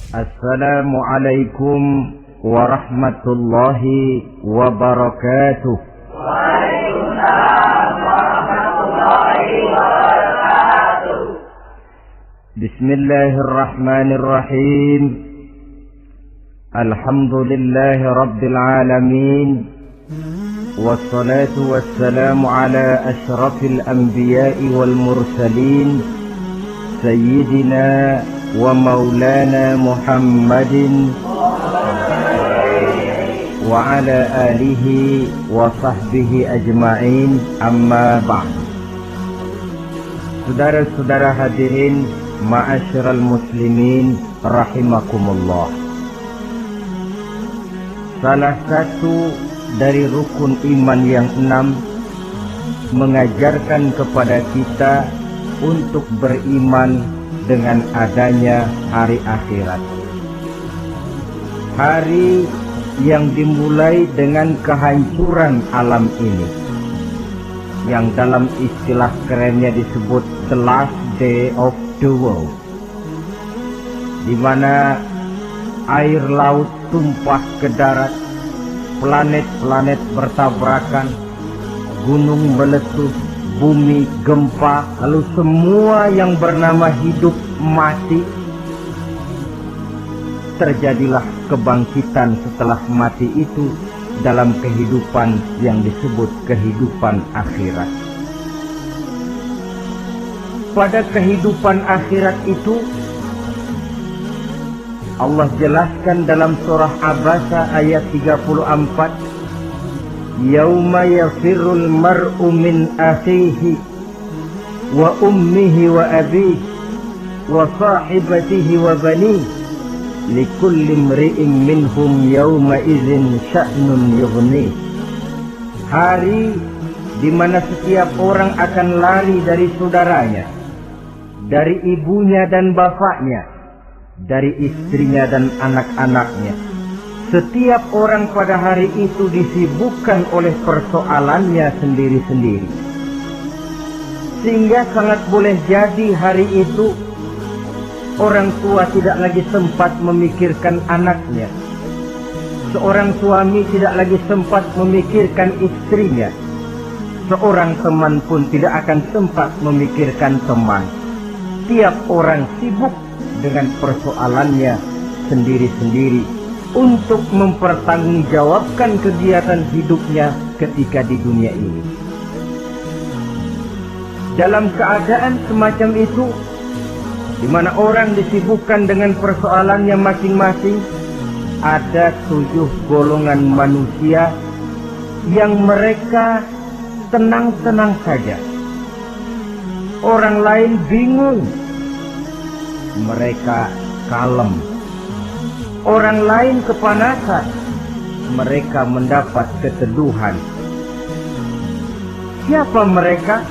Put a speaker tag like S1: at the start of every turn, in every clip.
S1: Assalamualaikum warahmatullahi wabarakatuh.
S2: Waalaikumsalam warahmatullahi wabarakatuh.
S1: Bismillahirrahmanirrahim. Alhamdulillahi rabbil alamin. Wassalatu wassalamu ala ashrafil anbiya'i wal mursalin, Sayyidina wa maulana Muhammadin wa ala alihi wa sahbihi ajma'in, amma ba'd. Saudara-saudara hadirin, ma'asyiral muslimin rahimakumullah. Salah satu dari rukun iman yang 6 mengajarkan kepada kita untuk beriman dengan adanya hari akhirat. Hari yang dimulai dengan kehancuran alam ini, yang dalam istilah kerennya disebut the last day of the world, di mana air laut tumpah ke darat, planet-planet bertabrakan, gunung meletus, bumi gempa, lalu semua yang bernama hidup mati. Terjadilah kebangkitan setelah mati itu dalam kehidupan yang disebut kehidupan akhirat. Pada kehidupan akhirat itu Allah jelaskan dalam surah Abasa ayat 34, Yauma yafirul mar'u min akhihi wa ummihi wa abihi wa sahibatihi wa banihi likulli imri'in minhum yawma idzin sya'nun yughni. Hari di mana setiap orang akan lari dari saudaranya, dari ibunya dan bapaknya, dari istrinya dan anak-anaknya. Setiap orang pada hari itu disibukkan oleh persoalannya sendiri-sendiri. Sehingga sangat boleh jadi hari itu orang tua tidak lagi sempat memikirkan anaknya. Seorang suami tidak lagi sempat memikirkan istrinya. Seorang teman pun tidak akan sempat memikirkan teman. Tiap orang sibuk dengan persoalannya sendiri-sendiri untuk mempertanggungjawabkan kegiatan hidupnya ketika di dunia ini. Dalam keadaan semacam itu, di mana orang disibukkan dengan persoalannya masing-masing, ada 7 golongan manusia yang mereka tenang-tenang saja. Orang lain bingung, mereka kalem. Orang lain kepanasan, mereka mendapat keteduhan. Siapa mereka?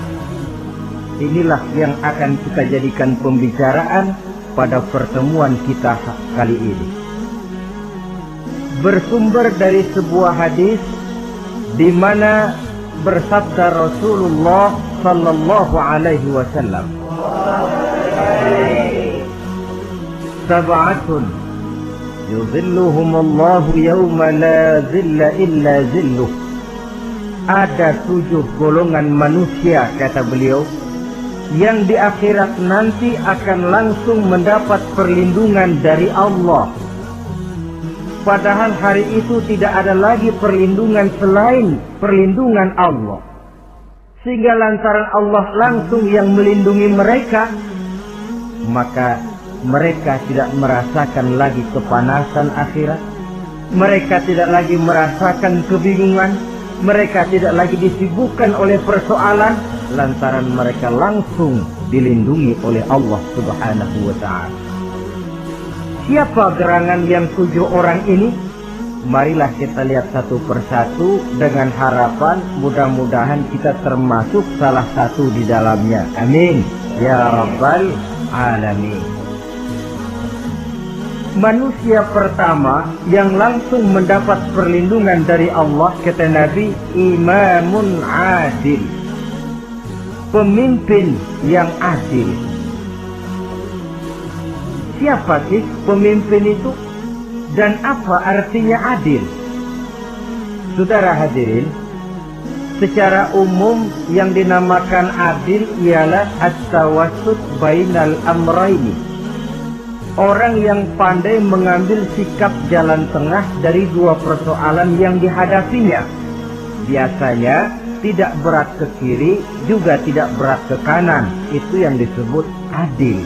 S1: Inilah yang akan kita jadikan pembicaraan pada pertemuan kita kali ini. Bersumber dari sebuah hadis di mana bersabda Rasulullah sallallahu alaihi wasallam, Sab'atun yuzilluhumullahu yawma la zilla illa zilluh. Ada 7 golongan manusia, kata beliau, yang di akhirat nanti akan langsung mendapat perlindungan dari Allah. Padahal hari itu tidak ada lagi perlindungan selain perlindungan Allah. Sehingga lantaran Allah langsung yang melindungi mereka, maka mereka tidak merasakan lagi kepanasan akhirat. Mereka tidak lagi merasakan kebingungan. Mereka tidak lagi disibukkan oleh persoalan, lantaran mereka langsung dilindungi oleh Allah Subhanahu wa ta'ala. Siapa gerangan yang 7 orang ini? Marilah kita lihat satu persatu dengan harapan mudah-mudahan kita termasuk salah satu di dalamnya. Amin ya rabbal alamin. Manusia pertama yang langsung mendapat perlindungan dari Allah, kata Nabi, imamun adil, pemimpin yang adil. siapa sih pemimpin itu? Dan apa artinya adil? Saudara hadirin, secara umum yang dinamakan adil ialah at-tawassut bainal amrayni. Orang yang pandai mengambil sikap jalan tengah dari dua persoalan yang dihadapinya. Biasanya tidak berat ke kiri, juga tidak berat ke kanan. Itu yang disebut adil.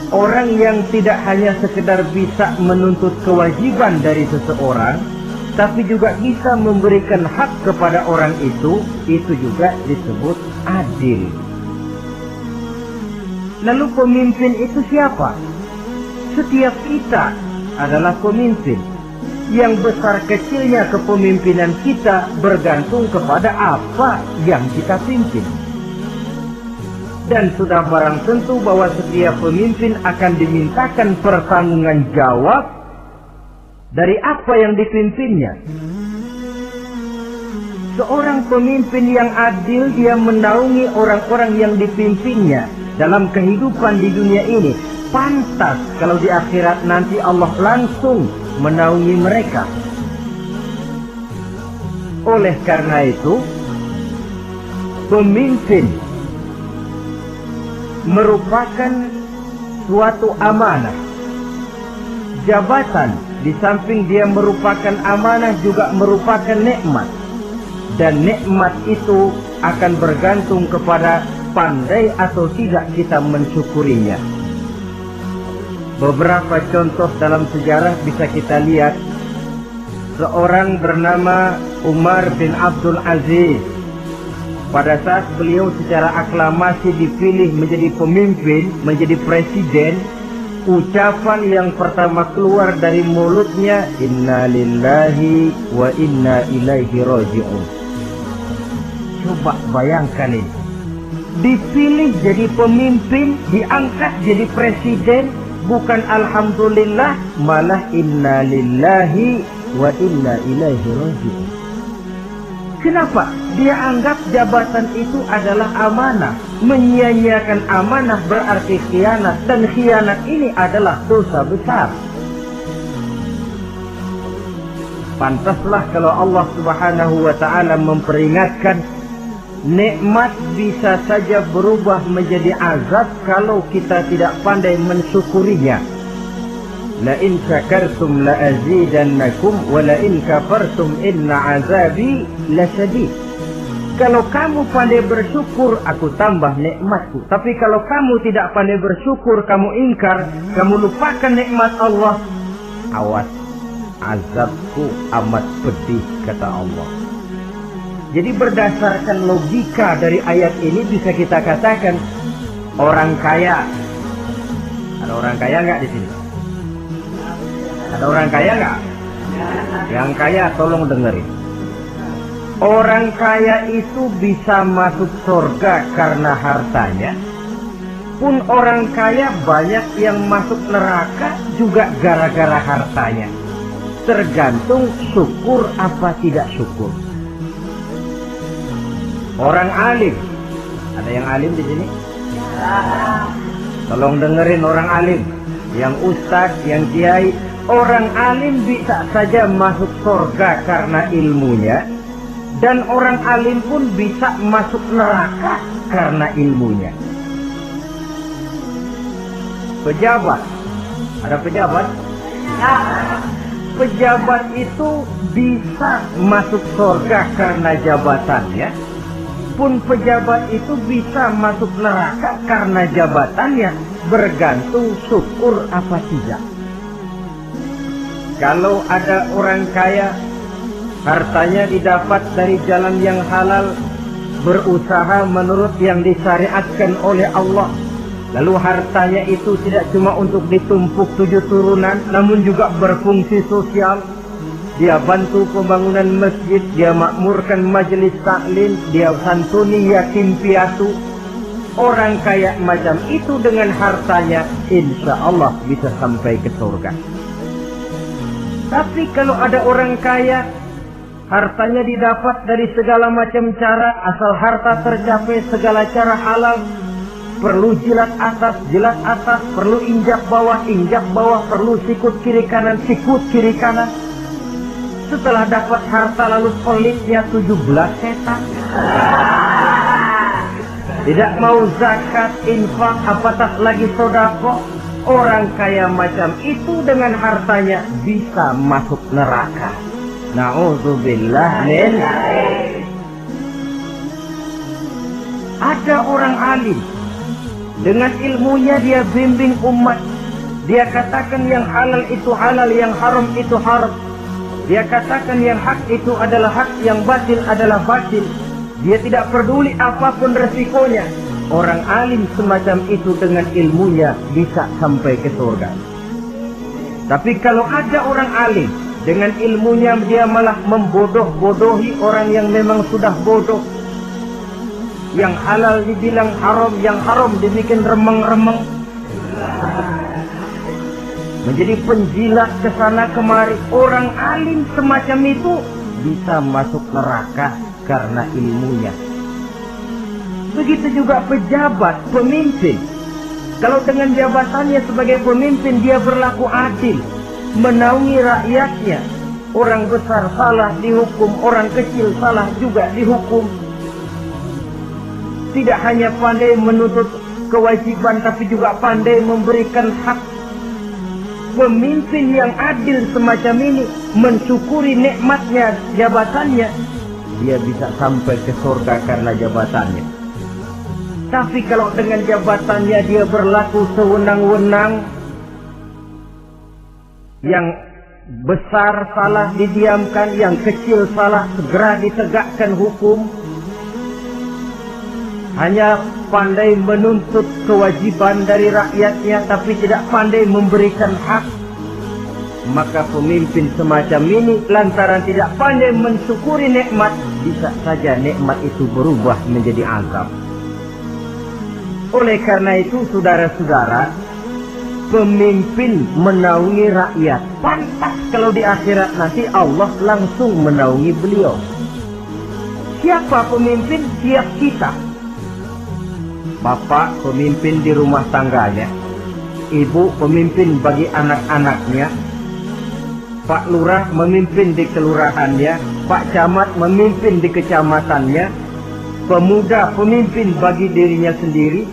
S1: Orang yang tidak hanya sekedar bisa menuntut kewajiban dari seseorang, tapi juga bisa memberikan hak kepada orang itu juga disebut adil. Lalu pemimpin itu siapa? Setiap kita adalah pemimpin. Yang besar kecilnya kepemimpinan kita bergantung kepada apa yang kita pimpin. Dan sudah barang tentu bahwa setiap pemimpin akan dimintakan pertanggungan jawab dari apa yang dipimpinnya. Seorang pemimpin yang adil, dia menaungi orang-orang yang dipimpinnya dalam kehidupan di dunia ini. Pantas kalau di akhirat nanti Allah langsung menaungi mereka. Oleh karena itu, pemimpin merupakan suatu amanah. Jabatan di samping dia merupakan amanah juga merupakan nikmat. Dan nikmat itu akan bergantung kepada pandai atau tidak kita mensyukurinya. Beberapa contoh dalam sejarah bisa kita lihat. Seorang bernama Umar bin Abdul Aziz. Pada saat beliau secara aklamasi dipilih menjadi pemimpin, menjadi presiden, ucapan yang pertama keluar dari mulutnya, Inna lillahi wa inna ilaihi raji'un. Coba bayangkan ini. Dipilih jadi pemimpin, diangkat jadi presiden, bukan alhamdulillah, malah inna lillahi wa inna ilaihi raji'un. Kenapa? Dia anggap jabatan itu adalah amanah. Menyia-nyiakan amanah berarti khianat, dan khianat ini adalah dosa besar. Pantaslah kalau Allah Subhanahu wa ta'ala memperingatkan, nikmat bisa saja berubah menjadi azab kalau kita tidak pandai mensyukurinya. La in syakartum la azidannakum wa la in kafartum inna azabi lasyadid. Kalau kamu pandai bersyukur, aku tambah nikmatku. Tapi kalau kamu tidak pandai bersyukur, kamu ingkar, kamu lupakan nikmat Allah, awas, azabku amat pedih, kata Allah. Jadi berdasarkan logika dari ayat ini bisa kita katakan orang kaya. Ada orang kaya nggak di sini? Ada orang kaya nggak? Yang kaya tolong dengerin. Orang kaya itu bisa masuk surga karena hartanya. Pun orang kaya banyak yang masuk neraka juga gara-gara hartanya. Tergantung syukur apa tidak syukur. Orang alim, ada yang alim di sini? Tolong dengerin orang alim, yang ustadz, yang kiai. Orang alim bisa saja masuk surga karena ilmunya, dan orang alim pun bisa masuk neraka karena ilmunya. Pejabat, ada pejabat? Pejabat itu bisa masuk surga karena jabatannya, pun pejabat itu bisa masuk neraka karena jabatannya, bergantung syukur apa tidak. Kalau ada orang kaya, hartanya didapat dari jalan yang halal, berusaha menurut yang disyariatkan oleh Allah. Lalu hartanya itu tidak cuma untuk ditumpuk 7 turunan, namun juga berfungsi sosial. Dia bantu pembangunan masjid, dia makmurkan majelis taklim, dia santuni yatim piatu. Orang kaya macam itu dengan hartanya, insya Allah bisa sampai ke surga. Tapi kalau ada orang kaya, hartanya didapat dari segala macam cara, asal harta tercapai segala cara halal, perlu jilat atas, perlu injak bawah, perlu sikut kiri kanan, Setelah dapat harta lalu pelitnya 17 setan. Tidak mau zakat, infak, apatah lagi sedekah. Orang kaya macam itu dengan hartanya bisa masuk neraka. Na'udzubillah min. Ada orang alim, dengan ilmunya dia bimbing umat. Dia katakan yang halal itu halal, yang haram itu haram. Dia katakan yang hak itu adalah hak, yang batil adalah batil. Dia tidak peduli apapun resikonya. Orang alim semacam itu dengan ilmunya bisa sampai ke surga. Tapi kalau ada orang alim, dengan ilmunya dia malah membodoh-bodohi orang yang memang sudah bodoh. Yang halal dibilang haram, yang haram dibikin remeng-remeng. Menjadi penjilat ke sana kemari. Orang alim semacam itu bisa masuk neraka karena ilmunya. Begitu juga pejabat, pemimpin. Kalau dengan jabatannya sebagai pemimpin dia berlaku adil, menaungi rakyatnya. Orang besar salah dihukum, orang kecil salah juga dihukum. Tidak hanya pandai menuntut kewajiban, tapi juga pandai memberikan hak. Pemimpin yang adil semacam ini mensyukuri nikmatnya jabatannya, dia bisa sampai ke surga karena jabatannya. Tapi kalau dengan jabatannya dia berlaku sewenang-wenang, yang besar salah didiamkan, yang kecil salah segera ditegakkan hukum, hanya pandai menuntut kewajiban dari rakyatnya tapi tidak pandai memberikan hak, maka pemimpin semacam ini lantaran tidak pandai mensyukuri nikmat, bisa saja nikmat itu berubah menjadi azab. Oleh karena itu saudara-saudara, pemimpin menaungi rakyat, pantas kalau di akhirat nanti Allah langsung menaungi beliau. Siapa pemimpin? Siap kita. Bapak pemimpin di rumah tangganya, ibu pemimpin bagi anak-anaknya, Pak Lurah memimpin di kelurahannya, Pak Camat memimpin di kecamatannya, pemuda pemimpin bagi dirinya sendiri,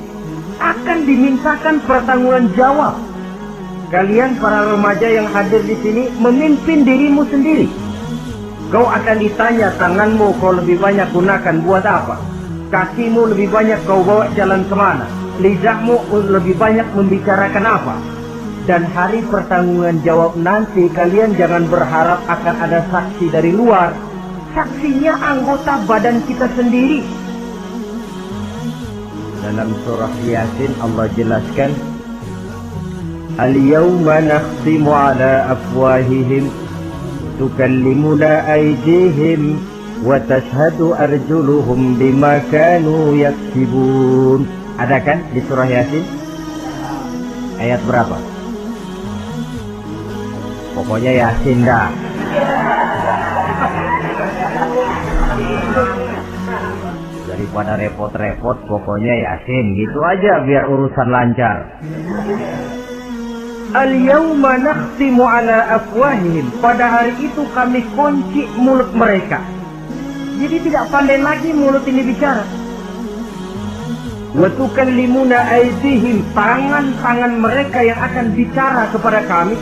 S1: akan dimintakan pertanggungan jawab. Kalian para remaja yang hadir di sini memimpin dirimu sendiri. Kau akan ditanya, tanganmu kau lebih banyak gunakan buat apa? Kakimu lebih banyak kau bawa jalan kemana? Lidahmu lebih banyak membicarakan apa? Dan hari pertanggungan jawab nanti kalian jangan berharap akan ada saksi dari luar. Saksinya anggota badan kita sendiri. Dalam surah Yasin Allah jelaskan, Al-yawma nakhtimu ala afwahihim tukallimuna aydihim wa tashhadu arjuluhum bima kanu yaksibun. Ada kan di surah Yasin? Ayat berapa? Pokoknya Yasin dah. Daripada repot-repot, pokoknya Yasin gitu aja biar urusan lancar. Al-yawma nakhtimu ala afwahihim. Pada hari itu kami kunci mulut mereka. Jadi tidak pandai lagi mulut ini bicara. Wa tukallimuna aydihim, tangan-tangan mereka yang akan bicara kepada kami.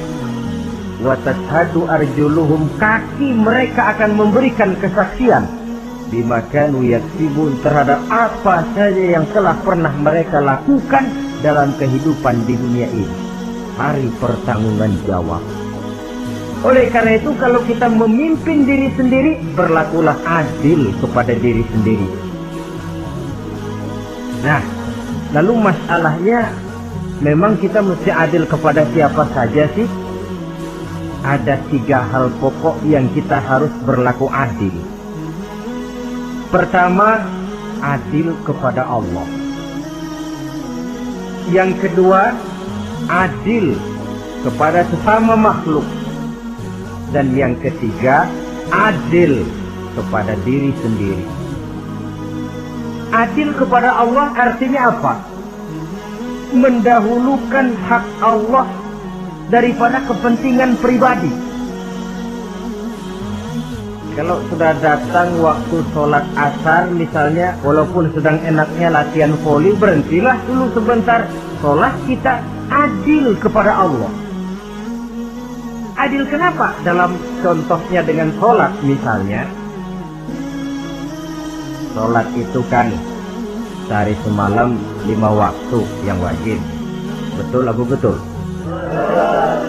S1: Wa tashhadu arjuluhum, kaki mereka akan memberikan kesaksian. Bima kanu yaksibun, terhadap apa saja yang telah pernah mereka lakukan dalam kehidupan di dunia ini. Hari pertanggungan jawab. Oleh karena itu kalau kita memimpin diri sendiri, berlakulah adil kepada diri sendiri. Nah, lalu masalahnya memang kita mesti adil kepada siapa saja sih? Ada 3 hal pokok yang kita harus berlaku adil. Pertama, adil kepada Allah. Yang kedua, adil kepada sesama makhluk. Dan yang ketiga, adil kepada diri sendiri. Adil kepada Allah artinya apa? mendahulukan hak Allah daripada kepentingan pribadi. Kalau sudah datang waktu sholat asar misalnya, walaupun sedang enaknya latihan voli, berhentilah dulu sebentar. Sholat kita adil kepada Allah. Adil kenapa? Dalam contohnya dengan sholat misalnya, sholat itu kan sehari semalam 5 waktu yang wajib. Betul apa betul?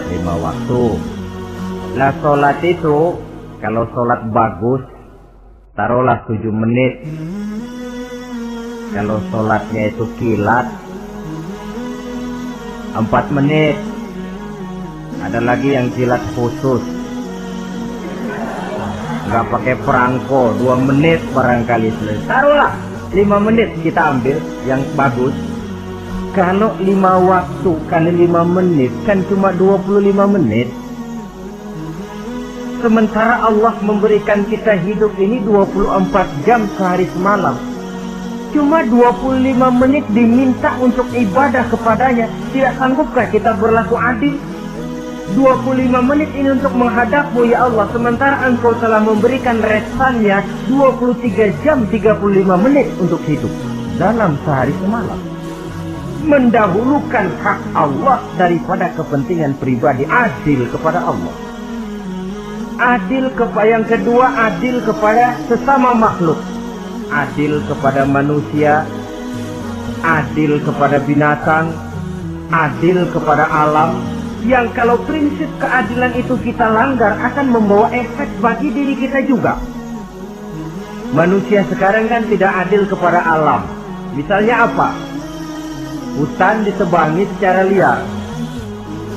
S1: 5 waktu. Lah sholat itu, kalau sholat bagus, taruhlah 7 menit. Kalau sholatnya itu kilat, 4 menit. Ada lagi yang kilat khusus, nggak pakai perangko, 2 menit barangkali selesai. Taruhlah 5 menit kita ambil yang bagus. Kalau 5 waktu kali 5 menit kan cuma 25 menit. Sementara Allah memberikan kita hidup ini 24 jam sehari semalam. Cuma 25 menit diminta untuk ibadah kepadanya. Tidak sanggupkah kita berlaku adil? 25 menit ini untuk menghadapmu ya Allah. Sementara engkau telah memberikan resannya 23 jam 35 menit untuk hidup dalam sehari semalam. Mendahulukan hak Allah daripada kepentingan pribadi. Adil kepada Allah. Adil kepada yang kedua, adil kepada sesama makhluk. Adil kepada manusia, adil kepada binatang, adil kepada alam. Yang kalau prinsip keadilan itu kita langgar akan membawa efek bagi diri kita juga. Manusia sekarang kan tidak adil kepada alam. Misalnya apa? Hutan ditebangi secara liar.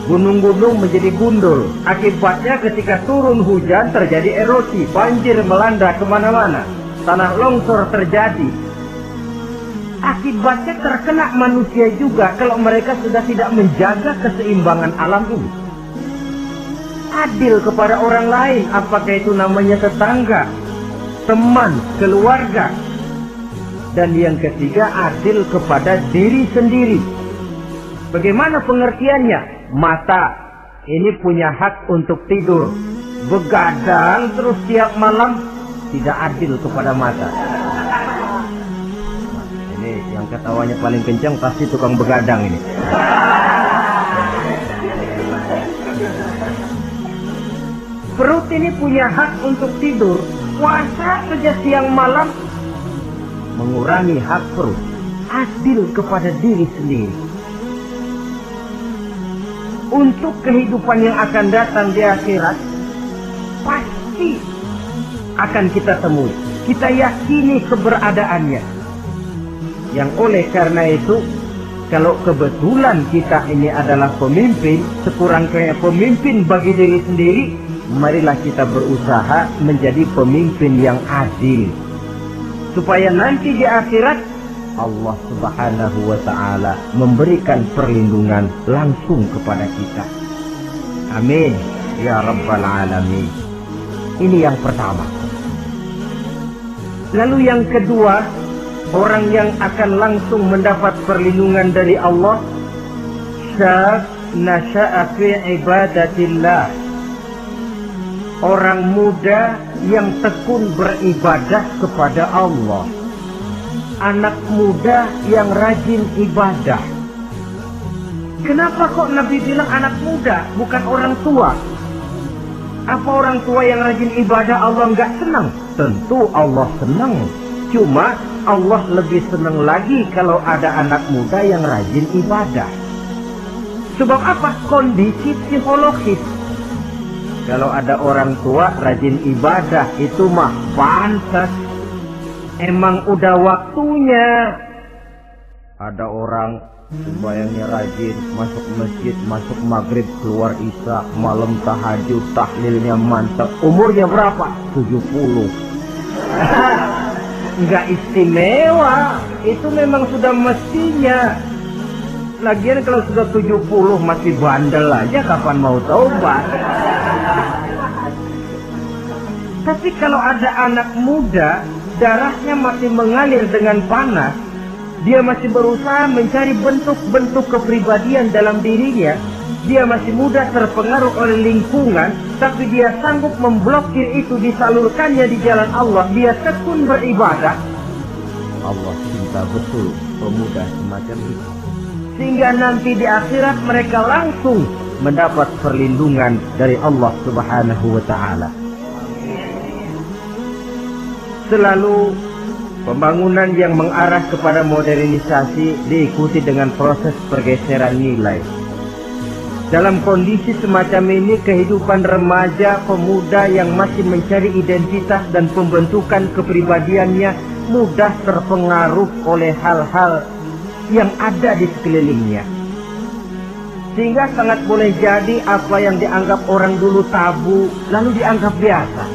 S1: Gunung-gunung menjadi gundul. Akibatnya ketika turun hujan terjadi erosi, banjir melanda kemana-mana, tanah longsor terjadi. Akibatnya terkena manusia juga kalau mereka sudah tidak menjaga keseimbangan alam ini. Adil kepada orang lain, apakah itu namanya tetangga, teman, keluarga. Dan yang ketiga, adil kepada diri sendiri. Bagaimana pengertiannya? Mata ini punya hak untuk tidur. Begadang terus tiap malam, tidak adil kepada mata. Ini yang ketawanya paling kencang pasti tukang begadang ini. Perut ini punya hak untuk tidur. Puasa saja siang malam, mengurangi hak perut. Adil kepada diri sendiri. Untuk kehidupan yang akan datang di akhirat, pasti akan kita temui. Kita yakini keberadaannya. Yang oleh karena itu, kalau kebetulan kita ini adalah pemimpin, sekurang-kurangnya pemimpin bagi diri sendiri, marilah kita berusaha menjadi pemimpin yang adil. Supaya nanti di akhirat, Allah Subhanahu wa ta'ala memberikan perlindungan langsung kepada kita. Amin ya rabbal alamin. Ini yang pertama. Lalu yang kedua, orang yang akan langsung mendapat perlindungan dari Allah, syab nasha'a fi ibadatillah. Orang muda yang tekun beribadah kepada Allah. Anak muda yang rajin ibadah. Kenapa kok Nabi bilang anak muda, bukan orang tua? Apa orang tua yang rajin ibadah Allah nggak senang? Tentu Allah senang. Cuma Allah lebih senang lagi kalau ada anak muda yang rajin ibadah. Sebab apa? Kondisi psikologis. Kalau ada orang tua rajin ibadah itu mah pantas. Emang udah waktunya. Ada orang sembahyangnya rajin, masuk masjid, masuk maghrib, keluar isya, malam tahajud, tahlilnya mantap. Umurnya berapa? 70. Enggak istimewa. Itu memang sudah mestinya. Lagian kalau sudah 70 masih bandel aja, kapan mau taubat? Tapi kalau ada anak muda, darahnya masih mengalir dengan panas, Dia masih berusaha mencari bentuk-bentuk kepribadian dalam dirinya. Dia masih mudah terpengaruh oleh lingkungan, tapi dia sanggup memblokir itu, disalurkannya di jalan Allah. Dia tekun beribadah. Allah cinta betul pemuda semacam itu, sehingga nanti di akhirat mereka langsung mendapat perlindungan dari Allah Subhanahu wa ta'ala. Selalu pembangunan yang mengarah kepada modernisasi diikuti dengan proses pergeseran nilai. Dalam kondisi semacam ini, kehidupan remaja pemuda yang masih mencari identitas dan pembentukan kepribadiannya mudah terpengaruh oleh hal-hal yang ada di sekelilingnya. Sehingga sangat boleh jadi apa yang dianggap orang dulu tabu lalu dianggap biasa.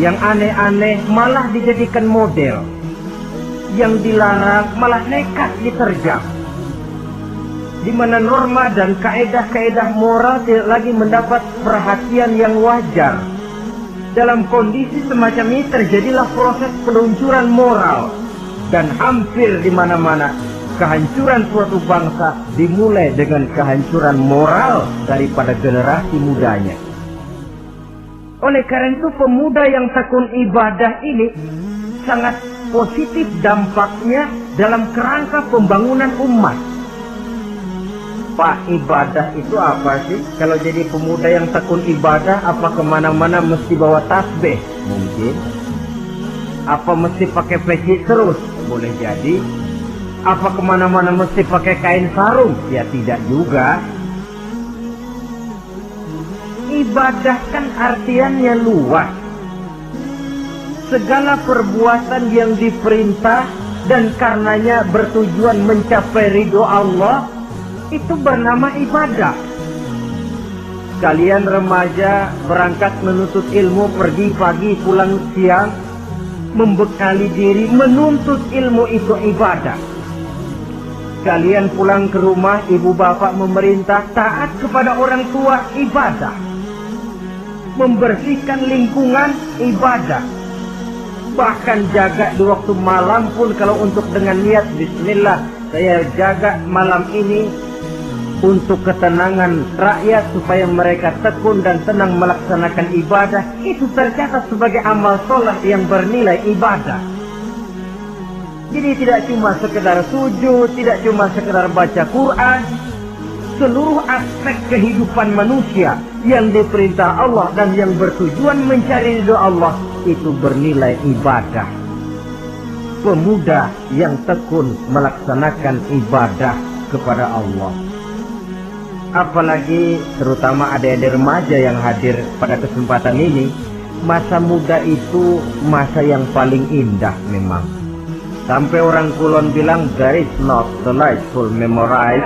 S1: Yang aneh-aneh malah dijadikan model. Yang dilarang malah nekat diterjang. Di mana norma dan kaedah-kaedah moral tidak lagi mendapat perhatian yang wajar. Dalam kondisi semacam ini terjadilah proses peluncuran moral. Dan hampir di mana-mana kehancuran suatu bangsa dimulai dengan kehancuran moral daripada generasi mudanya. Oleh karena itu pemuda yang tekun ibadah ini sangat positif dampaknya dalam kerangka pembangunan umat. Pak, ibadah itu apa sih? Kalau jadi pemuda yang tekun ibadah, apa kemana-mana mesti bawa tasbih? Mungkin. Apa mesti pakai peci terus? Boleh jadi. Apa kemana-mana mesti pakai kain sarung? Ya tidak juga. Ibadah kan artiannya luas. Segala perbuatan yang diperintah dan karenanya bertujuan mencapai ridho Allah, itu bernama ibadah. Kalian remaja berangkat menuntut ilmu, pergi pagi pulang siang, membekali diri menuntut ilmu, itu ibadah. Kalian pulang ke rumah, ibu bapak memerintah taat kepada orang tua, ibadah. Membersihkan lingkungan, ibadah. Bahkan jaga di waktu malam pun kalau untuk dengan niat bismillah, saya jaga malam ini untuk ketenangan rakyat supaya mereka tekun dan tenang melaksanakan ibadah, itu tercatat sebagai amal soleh yang bernilai ibadah. Jadi tidak cuma sekedar sujud, tidak cuma sekedar baca Quran, seluruh aspek kehidupan manusia yang diperintah Allah dan yang bertujuan mencari ridho Allah itu bernilai ibadah. Pemuda yang tekun melaksanakan ibadah kepada Allah. Apalagi terutama adik-adik remaja yang hadir pada kesempatan ini, masa muda itu masa yang paling indah memang. Sampai orang Kulon bilang, there is not delightful memorize.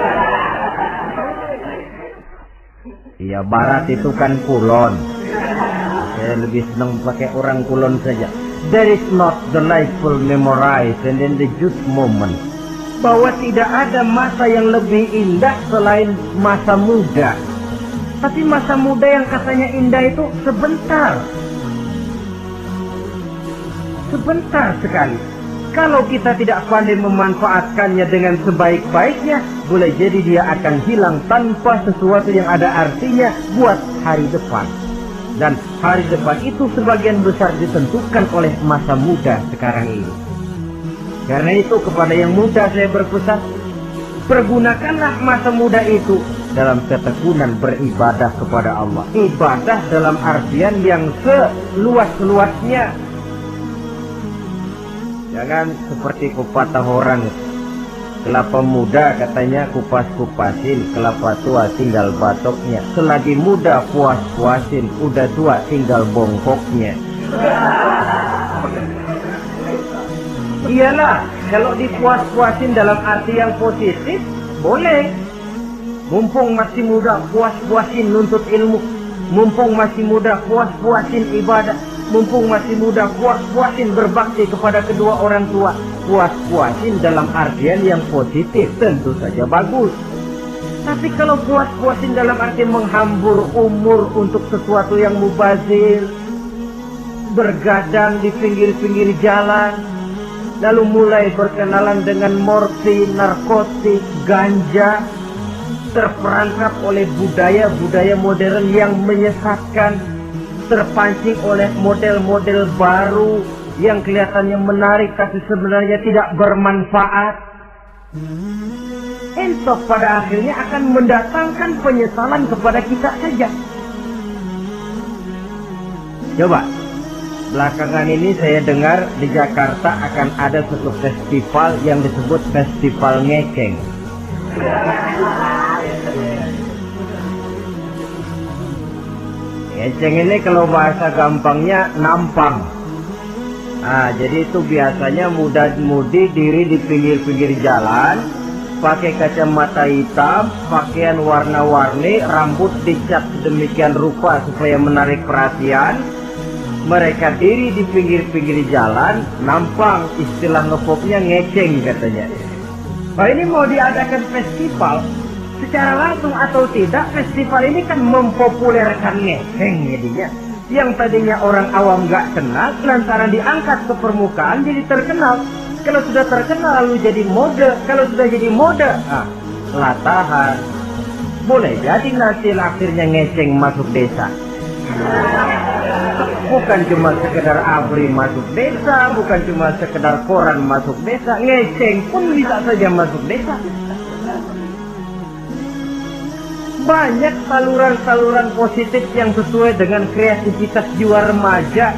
S1: Iya, barat itu kan Kulon. Saya lebih senang pakai orang Kulon saja. There is not delightful memorize and then the youth moment. Bahwa tidak ada masa yang lebih indah selain masa muda. Tapi masa muda yang katanya indah itu sebentar. Sebentar sekali. Kalau kita tidak pandai memanfaatkannya dengan sebaik-baiknya, boleh jadi dia akan hilang tanpa sesuatu yang ada artinya buat hari depan. Dan hari depan itu sebagian besar ditentukan oleh masa muda sekarang ini. Karena itu kepada yang muda saya berpesan, pergunakanlah masa muda itu dalam ketekunan beribadah kepada Allah. Ibadah dalam artian yang seluas-luasnya. Jangan seperti pepatah orang, kelapa muda katanya kupas-kupasin, kelapa tua tinggal batoknya. Selagi muda puas-puasin, udah tua tinggal bongkoknya. Iyalah, kalau dipuas-puasin dalam arti yang positif, boleh. Mumpung masih muda, puas-puasin nuntut ilmu. Mumpung masih muda, puas-puasin ibadah. Mumpung masih muda, puas-puasin berbakti kepada kedua orang tua. Puas-puasin dalam artian yang positif, tentu saja bagus. Tapi kalau puas-puasin dalam arti menghambur umur untuk sesuatu yang mubazir, bergadang di pinggir-pinggir jalan, lalu mulai berkenalan dengan morfin, narkotik, ganja, terperangkap oleh budaya-budaya modern yang menyesatkan, terpancing oleh model-model baru yang kelihatannya menarik tapi sebenarnya tidak bermanfaat. Entok pada akhirnya akan mendatangkan penyesalan kepada kita saja. Coba, belakangan ini saya dengar di Jakarta akan ada suatu festival yang disebut Festival Ngekeng. Ngeceng ini kalau bahasa gampangnya nampang. Jadi itu biasanya muda-mudi diri di pinggir-pinggir jalan, pakai kacamata hitam, pakaian warna-warni, rambut dicat sedemikian rupa supaya menarik perhatian. Mereka diri di pinggir-pinggir jalan, nampang, istilah ngepopnya ngeceng katanya. Ini mau diadakan festival, secara langsung atau tidak, festival ini kan mempopulerkan ngeceng jadinya. Yang tadinya orang awam gak kenal, lantaran diangkat ke permukaan jadi terkenal. Kalau sudah terkenal lalu jadi mode, kalau sudah jadi mode, latahan. Boleh jadi nanti akhirnya ngeceng masuk desa. Bukan cuma sekedar abri masuk desa, bukan cuma sekedar koran masuk desa, ngeceng pun bisa saja masuk desa. Banyak saluran-saluran positif yang sesuai dengan kreativitas jiwa remaja,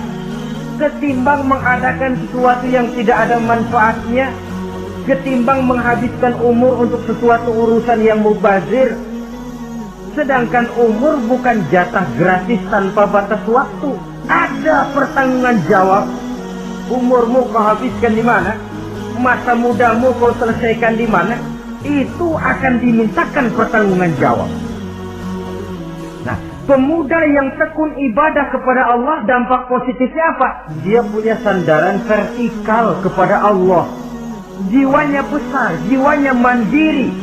S1: ketimbang mengadakan sesuatu yang tidak ada manfaatnya, ketimbang menghabiskan umur untuk sesuatu urusan yang mubazir. Sedangkan umur bukan jatah gratis tanpa batas waktu. Ada pertanggungan jawab. Umurmu kau habiskan di mana? Masa mudamu kau selesaikan di mana? Itu akan dimintakan pertanggungan jawab. Nah, pemuda yang tekun ibadah kepada Allah, dampak positifnya apa? Dia punya sandaran vertikal kepada Allah. Jiwanya besar, jiwanya mandiri.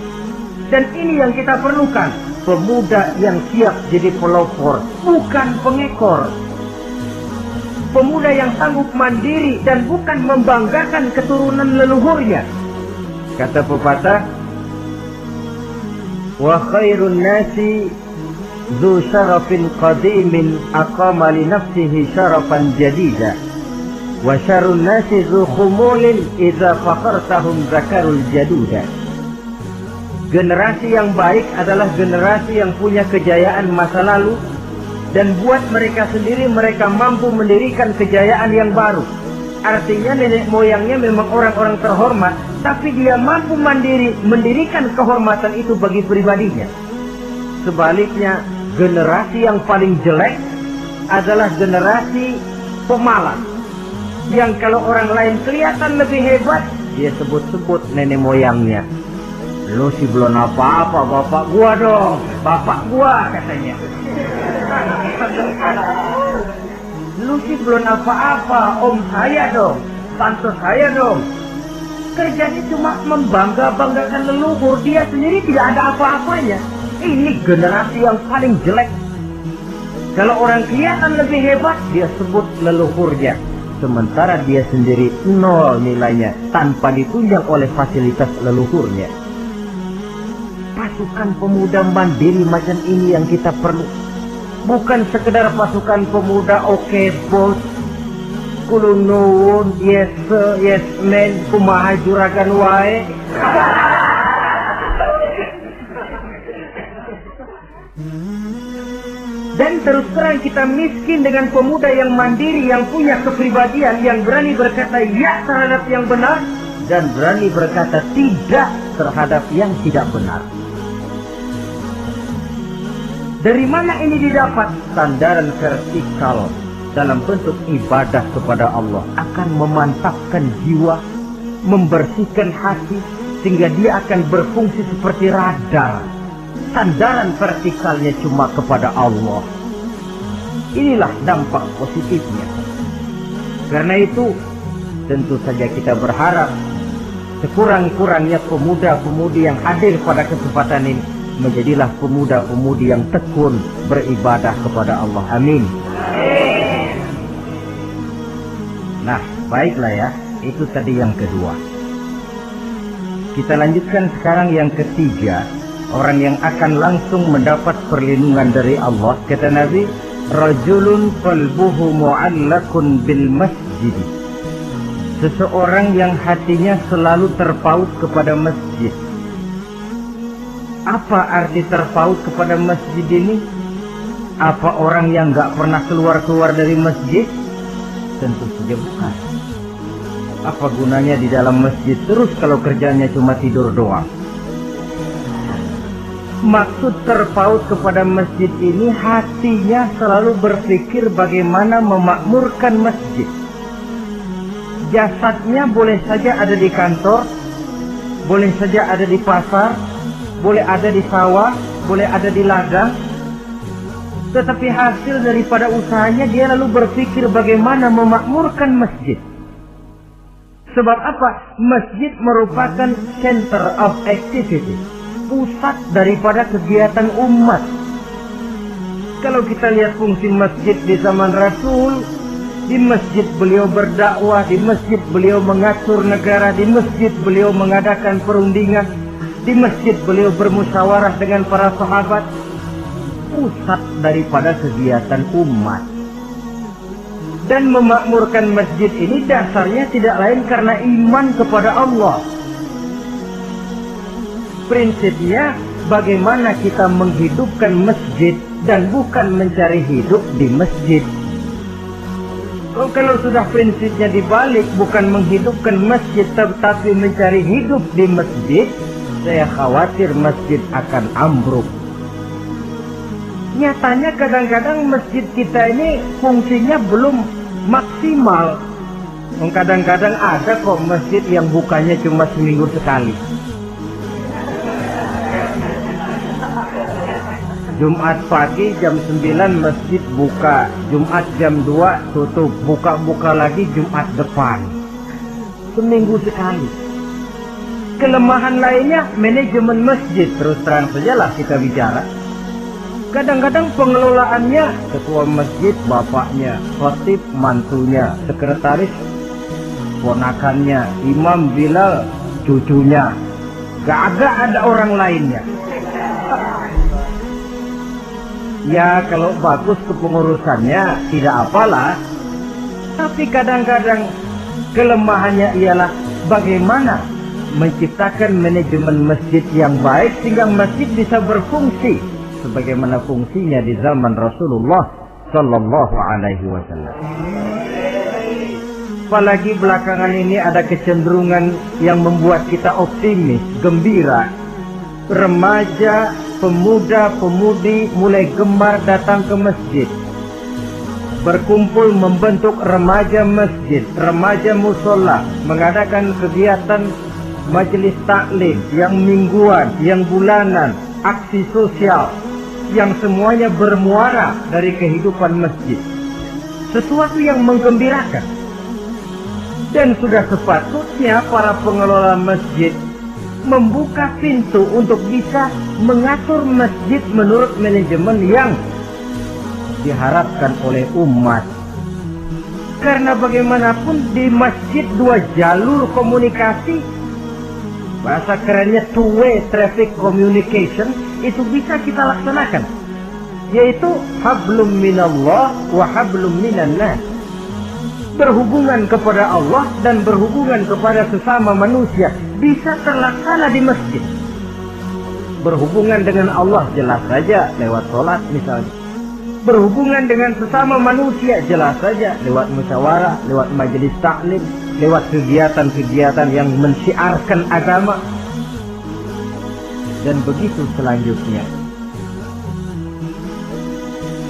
S1: Dan ini yang kita perlukan. Pemuda yang siap jadi pelopor, bukan pengekor. Pemuda yang sanggup mandiri dan bukan membanggakan keturunan leluhurnya. Kata pepatah, wa khairun nasi dzu syarafin qadimin aqama li nafsihi syarafan jadida wa syarrun nasi dzu khumulin idza faqartahum zakarul jaduda. Generasi yang baik adalah generasi yang punya kejayaan masa lalu, dan buat mereka sendiri mereka mampu mendirikan kejayaan yang baru. Artinya nenek moyangnya memang orang-orang terhormat, tapi dia mampu mandiri mendirikan kehormatan itu bagi pribadinya. Sebaliknya, generasi yang paling jelek adalah generasi pemalas, yang kalau orang lain kelihatan lebih hebat, dia sebut-sebut nenek moyangnya. Lu sih belum apa-apa, bapak gua dong, bapak gua katanya. Lu sih belum apa-apa, om saya dong, tante saya dong. Kerjanya cuma membangga-banggakan leluhur, dia sendiri tidak ada apa-apanya. Ini generasi yang paling jelek. Kalau orang kelihatan lebih hebat, dia sebut leluhurnya. Sementara dia sendiri nol nilainya, tanpa ditunjang oleh fasilitas leluhurnya. Pasukan pemuda mandiri macam ini yang kita perlu. Bukan sekedar pasukan pemuda oke bos, kulun nuwun, yes sir, yes man, kumaha juragan wae. Dan terus terang kita miskin dengan pemuda yang mandiri, yang punya kepribadian, yang berani berkata ya terhadap yang benar dan berani berkata tidak terhadap yang tidak benar. Dari mana ini didapat? Sandaran vertikal dalam bentuk ibadah kepada Allah akan memantapkan jiwa, membersihkan hati, sehingga dia akan berfungsi seperti radar. Sandaran vertikalnya cuma kepada Allah. Inilah dampak positifnya. Karena itu, tentu saja kita berharap sekurang-kurangnya pemuda-pemudi yang hadir pada kesempatan ini menjadilah pemuda-pemudi yang tekun beribadah kepada Allah. Amin. Nah, baiklah ya. Itu tadi yang kedua. Kita lanjutkan sekarang yang ketiga. Orang yang akan langsung mendapat perlindungan dari Allah. Kata Nabi, rajulun qalbuhu mu'allakun bil masjid. Seseorang yang hatinya selalu terpaut kepada masjid. Apa arti terpaut kepada masjid ini? Apa orang yang gak pernah keluar-keluar dari masjid? Tentu saja bukan. Apa gunanya di dalam masjid terus kalau kerjanya cuma tidur doang? Maksud terpaut kepada masjid ini, hatinya selalu berpikir bagaimana memakmurkan masjid. Jasadnya boleh saja ada di kantor, boleh saja ada di pasar, boleh ada di sawah, boleh ada di ladang. Tetapi hasil daripada usahanya dia lalu berpikir bagaimana memakmurkan masjid. Sebab apa? Masjid merupakan center of activity, pusat daripada kegiatan umat. Kalau kita lihat fungsi masjid di zaman Rasul, di masjid beliau berdakwah, di masjid beliau mengatur negara, di masjid beliau mengadakan perundingan, di masjid beliau bermusyawarah dengan para sahabat. Pusat daripada kegiatan umat. Dan memakmurkan masjid ini dasarnya tidak lain karena iman kepada Allah. Prinsipnya bagaimana kita menghidupkan masjid dan bukan mencari hidup di masjid. Kalau sudah prinsipnya dibalik, bukan menghidupkan masjid tetapi mencari hidup di masjid, saya khawatir masjid akan ambruk. Nyatanya kadang-kadang masjid kita ini fungsinya belum maksimal. Kadang-kadang ada kok masjid yang bukanya cuma seminggu sekali. Jumat pagi jam 9 masjid buka, Jumat jam 2 tutup, buka-buka lagi Jumat depan. Seminggu sekali. Kelemahan lainnya manajemen masjid, terus terang sajalah kita bicara. Kadang-kadang pengelolaannya ketua masjid bapaknya, khotib mantunya, sekretaris ponakannya, imam Bilal cucunya. Gak ada orang lainnya. Ya kalau bagus kepengurusannya tidak apalah. Tapi kadang-kadang kelemahannya ialah bagaimana menciptakan manajemen masjid yang baik sehingga masjid bisa berfungsi sebagaimana fungsinya di zaman Rasulullah Sallallahu Alaihi Wasallam. Apalagi belakangan ini ada kecenderungan yang membuat kita optimis, gembira. Remaja, pemuda, pemudi mulai gemar datang ke masjid, berkumpul membentuk remaja masjid, remaja musola, mengadakan kegiatan majelis taklim yang mingguan, yang bulanan, aksi sosial yang semuanya bermuara dari kehidupan masjid. Sesuatu yang menggembirakan. Dan sudah sepatutnya para pengelola masjid membuka pintu untuk bisa mengatur masjid menurut manajemen yang diharapkan oleh umat. Karena bagaimanapun di masjid dua jalur komunikasi, bahasa kerennya two-way traffic communication, itu bisa kita laksanakan, yaitu hablum minallah wa hablum minan nas. Berhubungan kepada Allah dan berhubungan kepada sesama manusia bisa terlaksana di masjid. Berhubungan dengan Allah jelas saja lewat sholat misalnya. Berhubungan dengan sesama manusia jelas saja lewat musyawarah, lewat majelis taklim, lewat kegiatan-kegiatan yang mensiarkan agama. Dan begitu selanjutnya.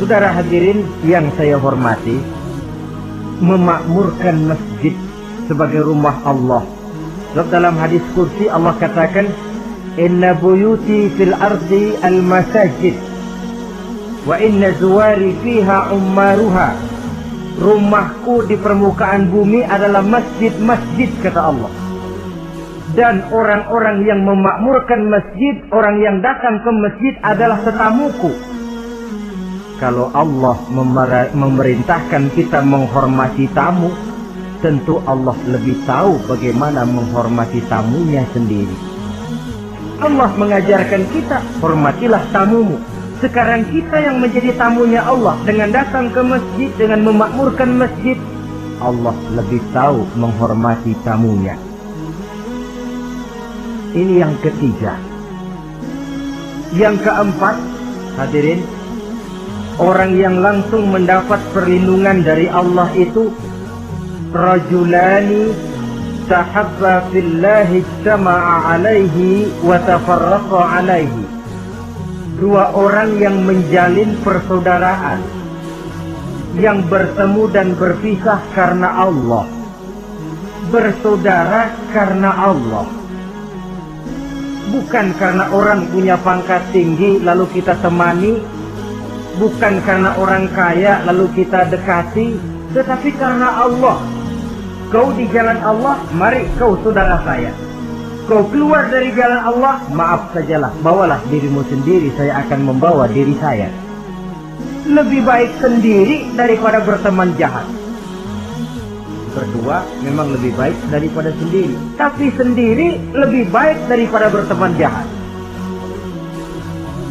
S1: Saudara hadirin yang saya hormati, memakmurkan masjid sebagai rumah Allah. Sebab dalam hadis kursi Allah katakan, inna buyuti fil ardi al masajid wa inna zuwari fiha ummaruha. Rumahku di permukaan bumi adalah masjid-masjid, kata Allah. Dan orang-orang yang memakmurkan masjid, orang yang datang ke masjid adalah tetamuku. Kalau Allah memerintahkan kita menghormati tamu, tentu Allah lebih tahu bagaimana menghormati tamunya sendiri. Allah mengajarkan kita, hormatilah tamumu. Sekarang kita yang menjadi tamunya Allah dengan datang ke masjid, dengan memakmurkan masjid, Allah lebih tahu menghormati tamunya. Ini yang ketiga. Yang keempat, hadirin, orang yang langsung mendapat perlindungan dari Allah itu rajulani tahabba fillahi ijtama'a alaihi wa tafarraqa alaihi. Dua orang yang menjalin persaudaraan, yang bertemu dan berpisah karena Allah. Bersaudara karena Allah. Bukan karena orang punya pangkat tinggi lalu kita temani, bukan karena orang kaya lalu kita dekati, tetapi karena Allah. Kau di jalan Allah, mari kau saudara saya. Kau keluar dari jalan Allah, maaf sajalah, bawalah dirimu sendiri, saya akan membawa diri saya. Lebih baik sendiri daripada berteman jahat. Berdua memang lebih baik daripada sendiri, tapi sendiri lebih baik daripada berteman jahat.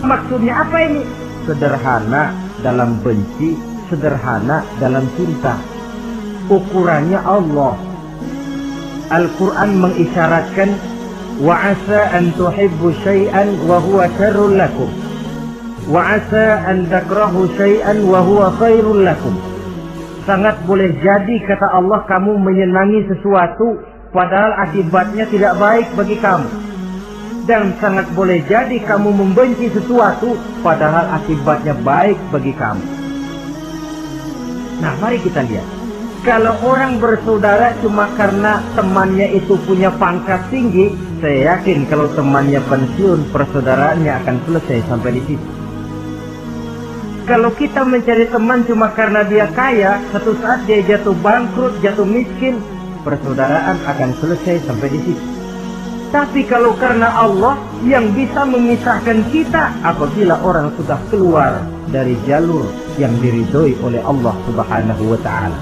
S1: Maksudnya apa ini? Sederhana dalam benci, sederhana dalam cinta. Ukurannya Allah. Al-Quran mengisyaratkan wa asa an tuhibbu syai'an wa huwa syarrul lakum wa asa an takrahu syai'an wa huwa khairul lakum. Sangat boleh jadi, kata Allah, kamu menyenangi sesuatu padahal akibatnya tidak baik bagi kamu, dan sangat boleh jadi kamu membenci sesuatu padahal akibatnya baik bagi kamu. Nah, mari kita lihat. Kalau orang bersaudara cuma karena temannya itu punya pangkat tinggi, saya yakin kalau temannya pensiun, persaudaraannya akan selesai sampai di situ. Kalau kita mencari teman cuma karena dia kaya, satu saat dia jatuh bangkrut, jatuh miskin, persaudaraan akan selesai sampai di situ. Tapi kalau karena Allah yang bisa memisahkan kita apabila orang sudah keluar dari jalur yang diridhoi oleh Allah Subhanahu wa ta'ala.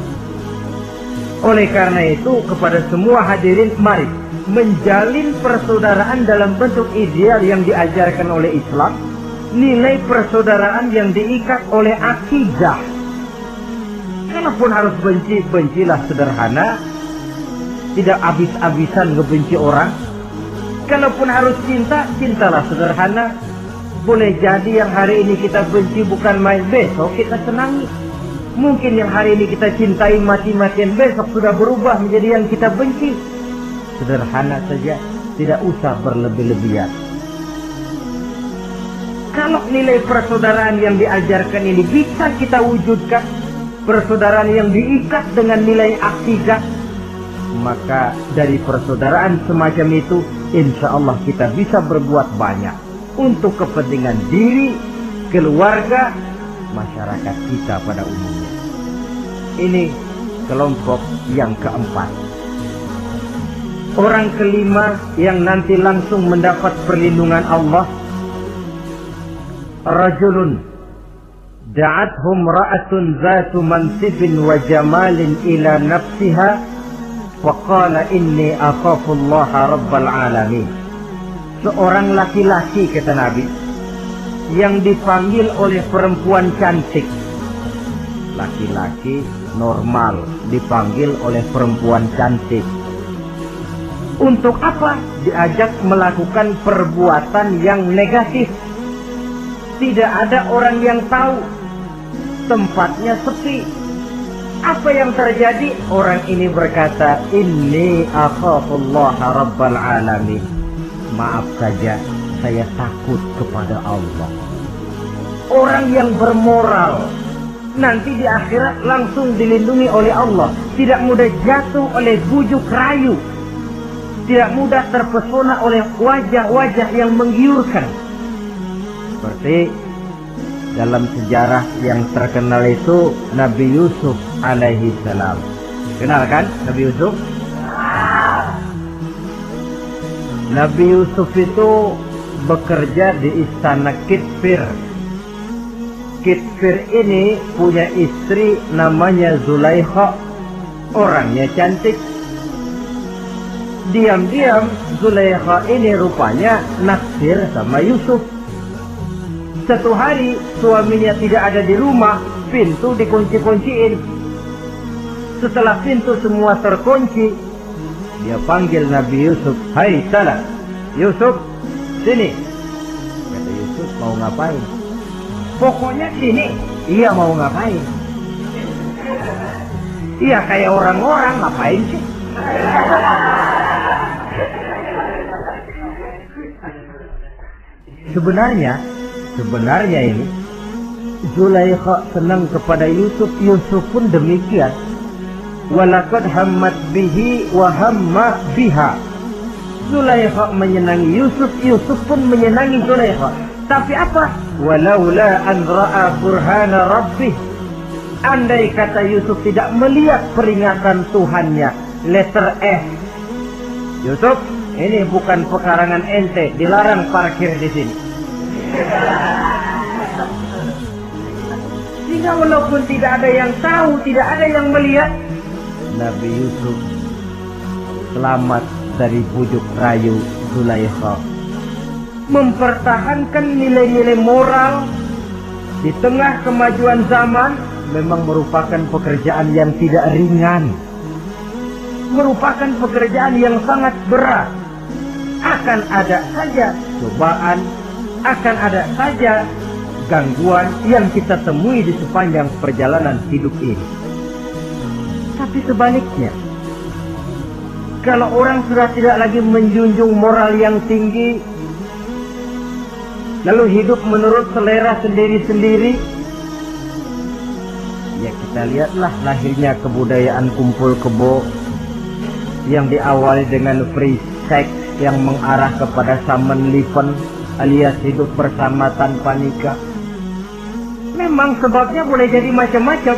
S1: Oleh karena itu, kepada semua hadirin, mari menjalin persaudaraan dalam bentuk ideal yang diajarkan oleh Islam. Nilai persaudaraan yang diikat oleh akidah. Kalaupun harus benci, bencilah sederhana, tidak habis-habisan ngebenci orang. Kalaupun harus cinta, cintalah sederhana. Boleh jadi yang hari ini kita benci bukan main, besok kita senangi. Mungkin yang hari ini kita cintai mati-matian, besok sudah berubah menjadi yang kita benci. Sederhana saja, tidak usah berlebih-lebihan. Kalau nilai persaudaraan yang diajarkan ini bisa kita wujudkan, persaudaraan yang diikat dengan nilai akidah, maka dari persaudaraan semacam itu, insya Allah kita bisa berbuat banyak untuk kepentingan diri, keluarga, masyarakat kita pada umumnya. Ini kelompok yang keempat. Orang kelima yang nanti langsung mendapat perlindungan Allah, rajulun da'athum ra'atun zatu mansibin wa jamalin ila nafsiha faqala inni akhafullaha rabbal alamin. Seorang laki-laki, kata Nabi, yang dipanggil oleh perempuan cantik. Laki-laki normal dipanggil oleh perempuan cantik. Untuk apa? Diajak melakukan perbuatan yang negatif. Tidak ada orang yang tahu. Tempatnya sepi. Apa yang terjadi? Orang ini berkata, inni akhafullaha rabbal alamin. Maaf saja, saya takut kepada Allah. Orang yang bermoral nanti di akhirat langsung dilindungi oleh Allah. Tidak mudah jatuh oleh bujuk rayu. Tidak mudah terpesona oleh wajah-wajah yang menggiurkan. Seperti dalam sejarah yang terkenal itu Nabi Yusuf alaihi salam. Kenal kan Nabi Yusuf? Nabi Yusuf itu bekerja di istana Kitfir. Kitfir ini punya istri namanya Zulaikha. orangnya cantik. Diam-diam Zulaikha ini rupanya naksir sama Yusuf. Satu hari suaminya tidak ada di rumah, pintu dikunci-kunciin. Setelah pintu semua terkunci, dia panggil Nabi Yusuf, "Hai Salah, Yusuf, sini." Kata Yusuf, "Mau ngapain?" "Pokoknya sini." "Iya, mau ngapain?" "Iya, kayak orang-orang, ngapain sih?" Sebenarnya ini Zulaikha senang kepada Yusuf, Yusuf pun demikian. Walaqad hammat bihi wa hamma biha. Zulaikha menyenangi Yusuf, Yusuf pun menyenangi Zulaikha. Tapi apa? Walaula an ra'a burhana rabbih. Andai kata Yusuf tidak melihat peringatan Tuhannya, letter S. Yusuf, ini bukan pekarangan ente, dilarang parkir di sini. Sehingga walaupun tidak ada yang tahu, tidak ada yang melihat, Nabi Yusuf selamat dari bujuk rayu Zulaikha. Mempertahankan nilai-nilai moral di tengah kemajuan zaman memang merupakan pekerjaan yang tidak ringan. Merupakan pekerjaan yang sangat berat. Akan ada saja cobaan, akan ada saja gangguan yang kita temui di sepanjang perjalanan hidup ini. Tapi sebaliknya, kalau orang sudah tidak lagi menjunjung moral yang tinggi, lalu hidup menurut selera sendiri-sendiri, ya kita lihatlah lahirnya kebudayaan kumpul kebo yang diawali dengan free sex yang mengarah kepada Samenleben alias hidup bersama tanpa nikah. Memang sebabnya boleh jadi macam-macam.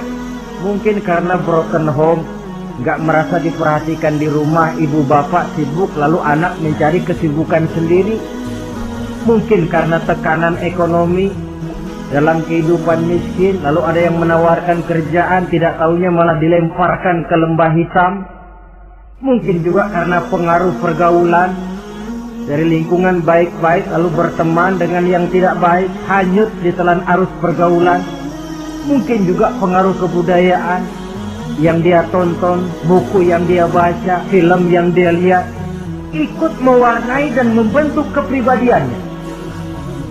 S1: Mungkin karena broken home, nggak merasa diperhatikan di rumah, ibu bapak sibuk lalu anak mencari kesibukan sendiri. Mungkin karena tekanan ekonomi dalam kehidupan miskin, lalu ada yang menawarkan kerjaan, tidak taunya malah dilemparkan ke lembah hitam. Mungkin juga karena pengaruh pergaulan dari lingkungan baik-baik lalu berteman dengan yang tidak baik, hanyut di telan arus pergaulan. Mungkin juga pengaruh kebudayaan yang dia tonton, buku yang dia baca, film yang dia lihat, ikut mewarnai dan membentuk kepribadiannya.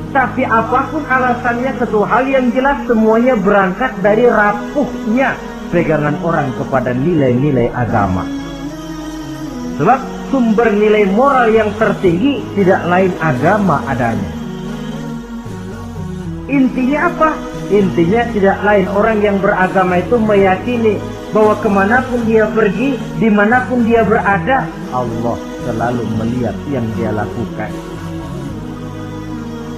S1: Tapi apapun alasannya, satu hal yang jelas semuanya berangkat dari rapuhnya pegangan orang kepada nilai-nilai agama. Sebab sumber nilai moral yang tertinggi tidak lain agama adanya. Intinya apa? Intinya tidak lain orang yang beragama itu meyakini bahwa kemanapun dia pergi, dimanapun dia berada, Allah selalu melihat yang dia lakukan.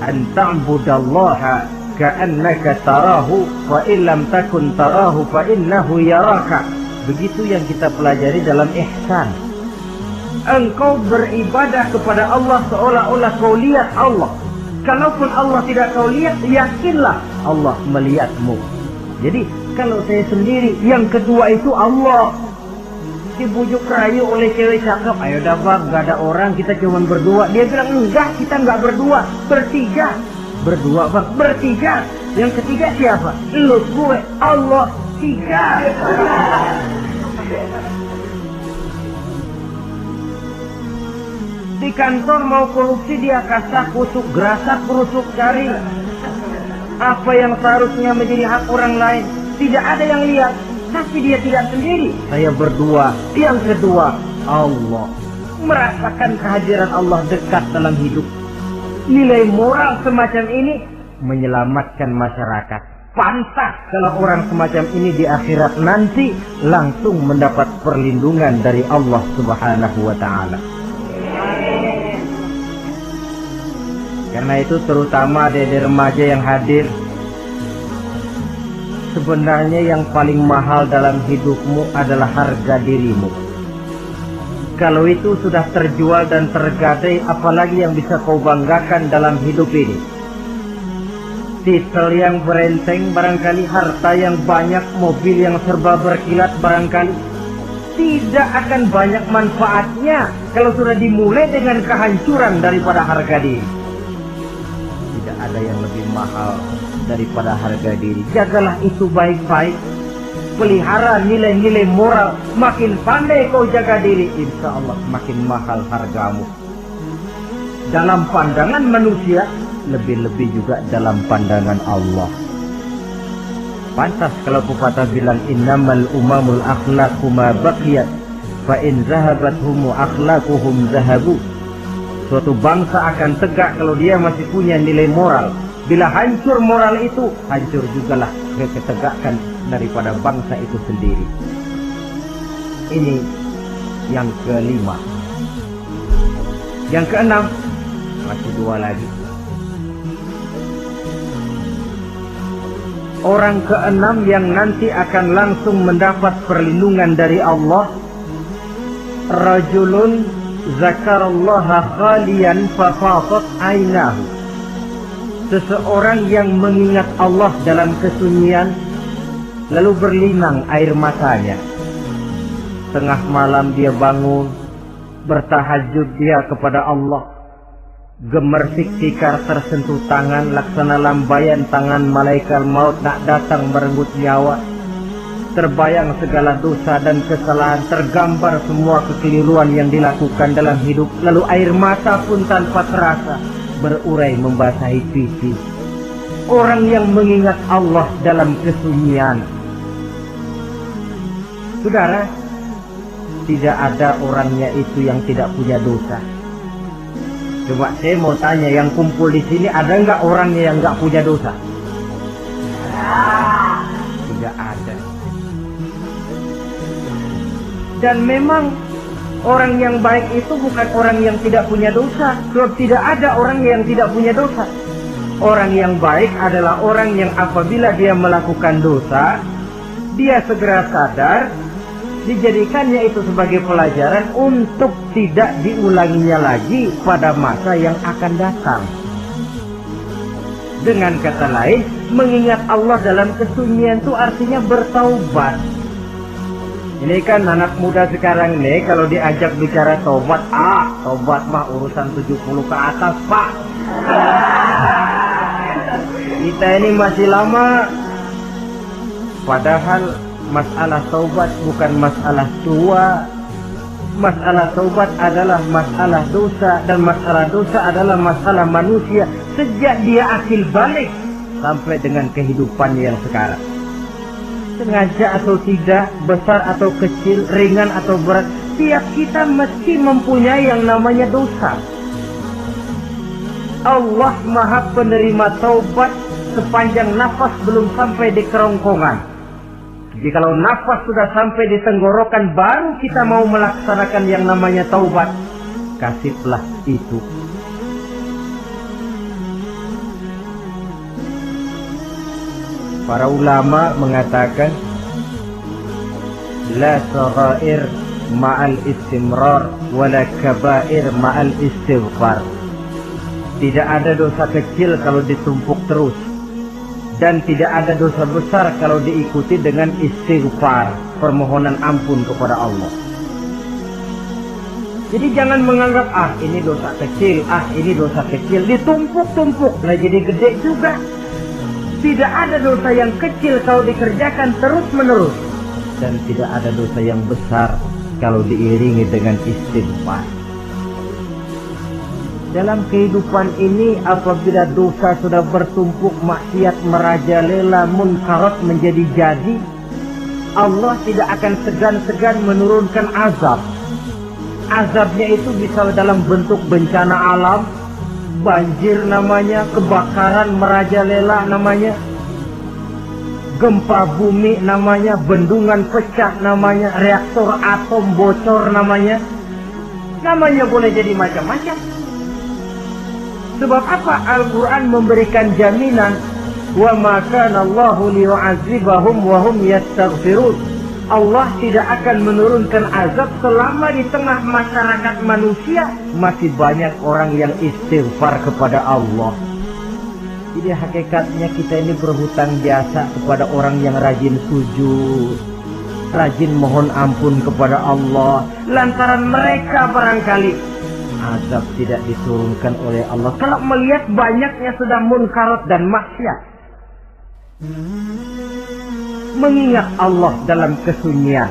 S1: An ta'budallaha ka'annaka tarahu fa illam takun tarahu fa innahu yaraka. Begitu yang kita pelajari dalam ihsan. Engkau beribadah kepada Allah seolah-olah kau lihat Allah. Kalaupun Allah tidak kau lihat, yakinlah Allah melihatmu. Jadi kalau saya sendiri, yang kedua itu Allah. Dibujuk rayu oleh cewek cakep, ayo dah bang, gak ada orang, kita cuma berdua. Dia bilang enggak, kita nggak berdua, bertiga. Berdua bang, bertiga. Yang ketiga siapa? Lu, gue, Allah, tiga. Di kantor mau korupsi dia kasak kusuk, gerasak kerusuk, cari apa yang seharusnya menjadi hak orang lain. Tidak ada yang lihat, tapi dia tidak sendiri. Saya berdua. Yang kedua, Allah. Merasakan kehadiran Allah dekat dalam hidup. Nilai moral semacam ini menyelamatkan masyarakat. Pantas kalau orang semacam ini di akhirat nanti langsung mendapat perlindungan dari Allah Subhanahu wa ta'ala. Karena itu terutama dari remaja yang hadir, sebenarnya yang paling mahal dalam hidupmu adalah harga dirimu. Kalau itu sudah terjual dan tergadai, apalagi yang bisa kau banggakan dalam hidup ini? Titel yang berenteng barangkali, harta yang banyak, mobil yang serba berkilat barangkali. tidak akan banyak manfaatnya kalau sudah dimulai dengan kehancuran daripada harga diri. Tidak ada yang lebih mahal daripada harga diri. Jagalah itu baik-baik. Pelihara nilai-nilai moral. Makin pandai kau jaga diri, insya Allah makin mahal hargamu. Dalam pandangan manusia, lebih-lebih juga dalam pandangan Allah. Pantas kalau pepatah bilang innamal umamul akhlaqu ma baqiyat fa in zahabat humu akhlaquhum zahabu. Suatu bangsa akan tegak kalau dia masih punya nilai moral. Bila hancur moral itu, hancur jugalah ketegakan daripada bangsa itu sendiri. Ini yang kelima. Yang keenam, masih dua lagi. Orang keenam yang nanti akan langsung mendapat perlindungan dari Allah, rajulun zakarallaha khaliyan fafatat ainahu. Seseorang yang mengingat Allah dalam kesunyian, lalu berlinang air matanya. Tengah malam dia bangun, bertahajud dia kepada Allah. Gemersik tikar tersentuh tangan, laksana lambaian tangan malaikat maut nak datang merenggut nyawa. Terbayang segala dosa dan kesalahan, tergambar semua kekeliruan yang dilakukan dalam hidup. Lalu air mata pun tanpa terasa berurai membasahi pipi. Orang yang mengingat Allah dalam kesunyian. Saudara, tidak ada orangnya itu yang tidak punya dosa. Coba saya mau tanya, yang kumpul di sini ada nggak orangnya yang nggak punya dosa? Tidak ada. Dan memang orang yang baik itu bukan orang yang tidak punya dosa. Sebab tidak ada orang yang tidak punya dosa. Orang yang baik adalah orang yang apabila dia melakukan dosa, dia segera sadar, dijadikannya itu sebagai pelajaran untuk tidak diulanginya lagi pada masa yang akan datang. Dengan kata lain, mengingat Allah dalam kesunyian itu artinya bertaubat. Ini kan anak muda sekarang nih, kalau diajak bicara taubat, taubat mah urusan 70 ke atas, Pak. Kita ini masih lama. Padahal masalah taubat bukan masalah tua. Masalah taubat adalah masalah dosa. Dan masalah dosa adalah masalah manusia sejak dia akil balik sampai dengan kehidupannya yang sekarang. Sengaja atau tidak, besar atau kecil, ringan atau berat, tiap kita mesti mempunyai yang namanya dosa. Allah Maha Penerima taubat sepanjang nafas belum sampai di kerongkongan. Jadi kalau nafas sudah sampai di tenggorokan, baru kita mau melaksanakan yang namanya taubat. Kasihlah itu. Para ulama mengatakan la saghair ma'al istimrar wala kabair ma'al istighfar. Tidak ada dosa kecil kalau ditumpuk terus, dan tidak ada dosa besar kalau diikuti dengan istighfar, permohonan ampun kepada Allah. Jadi jangan menganggap ini dosa kecil, ini dosa kecil, ditumpuk-tumpuk lah jadi gede juga. Tidak ada dosa yang kecil kalau dikerjakan terus-menerus, dan tidak ada dosa yang besar kalau diiringi dengan istighfar. Dalam kehidupan ini, apabila dosa sudah bertumpuk, maksiat merajalela, munkarat menjadi jadi, Allah tidak akan segan-segan menurunkan azab. Azabnya itu bisa dalam bentuk bencana alam, banjir namanya, kebakaran merajalela namanya, gempa bumi namanya, bendungan pecah namanya, reaktor atom bocor namanya. Namanya boleh jadi macam-macam. Sebab apa? Al-Quran memberikan jaminan, wa ma kana Allahu liyu'adzibahum wa hum yastaghfirun. Allah tidak akan menurunkan azab selama di tengah masyarakat manusia masih banyak orang yang istighfar kepada Allah. Jadi hakikatnya kita ini berhutang jasa kepada orang yang rajin sujud, rajin mohon ampun kepada Allah. Lantaran mereka barangkali azab tidak diturunkan oleh Allah kalau melihat banyaknya sudah munkarat dan maksiat. Mengingat Allah dalam kesunyian,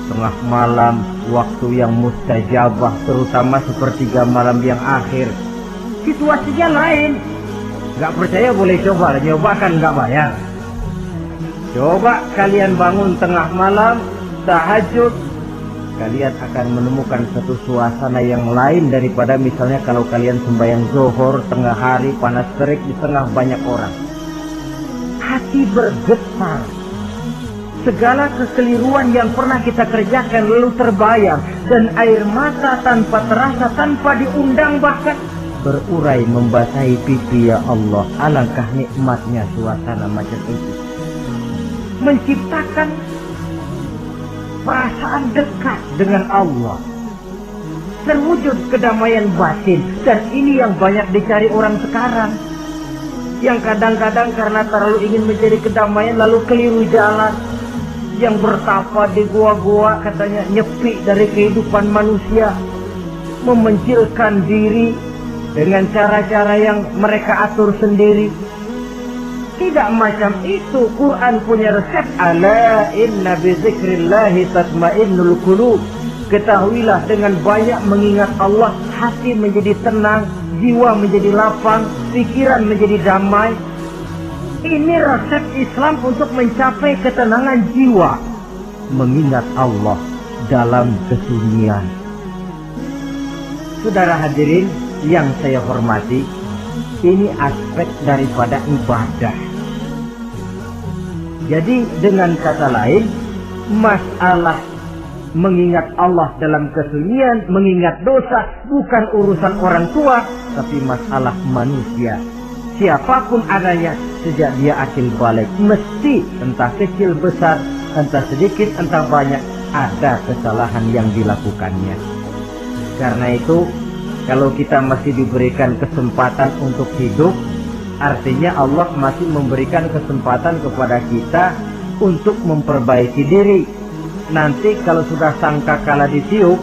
S1: tengah malam, waktu yang mustajabah, terutama sepertiga malam yang akhir, situasinya lain. Gak percaya boleh coba, nyoba kan gak bayar. Coba kalian bangun tengah malam, tahajud, kalian akan menemukan satu suasana yang lain daripada misalnya kalau kalian sembahyang zuhur tengah hari panas terik di tengah banyak orang. Hati bergetar. Segala kekeliruan yang pernah kita kerjakan lalu terbayang, dan air mata tanpa terasa, tanpa diundang bahkan berurai membasahi pipi. Ya Allah, alangkah nikmatnya suasana macam itu, menciptakan perasaan dekat dengan Allah, terwujud kedamaian batin. Dan ini yang banyak dicari orang sekarang, yang kadang-kadang karena terlalu ingin mencari kedamaian lalu keliru jalan, yang bertapa di gua-gua katanya nyepi dari kehidupan manusia, memencilkan diri dengan cara-cara yang mereka atur sendiri. Tidak macam itu. Quran punya resep. Ala inna bizikrillahi tatmainnul qulub. Ketahuilah dengan banyak mengingat Allah, hati menjadi tenang, jiwa menjadi lapang, pikiran menjadi damai. Ini resep Islam untuk mencapai ketenangan jiwa. Mengingat Allah dalam kesunyian. Saudara hadirin yang saya hormati, ini aspek daripada ibadah. Jadi dengan kata lain, masalah mengingat Allah dalam kesunyian, mengingat dosa, bukan urusan orang tua, tapi masalah manusia. Siapapun adanya, sejak dia akil balik, mesti entah kecil besar, entah sedikit entah banyak, ada kesalahan yang dilakukannya. Karena itu, kalau kita masih diberikan kesempatan untuk hidup, artinya Allah masih memberikan kesempatan kepada kita untuk memperbaiki diri. Nanti kalau sudah sangkakala ditiup,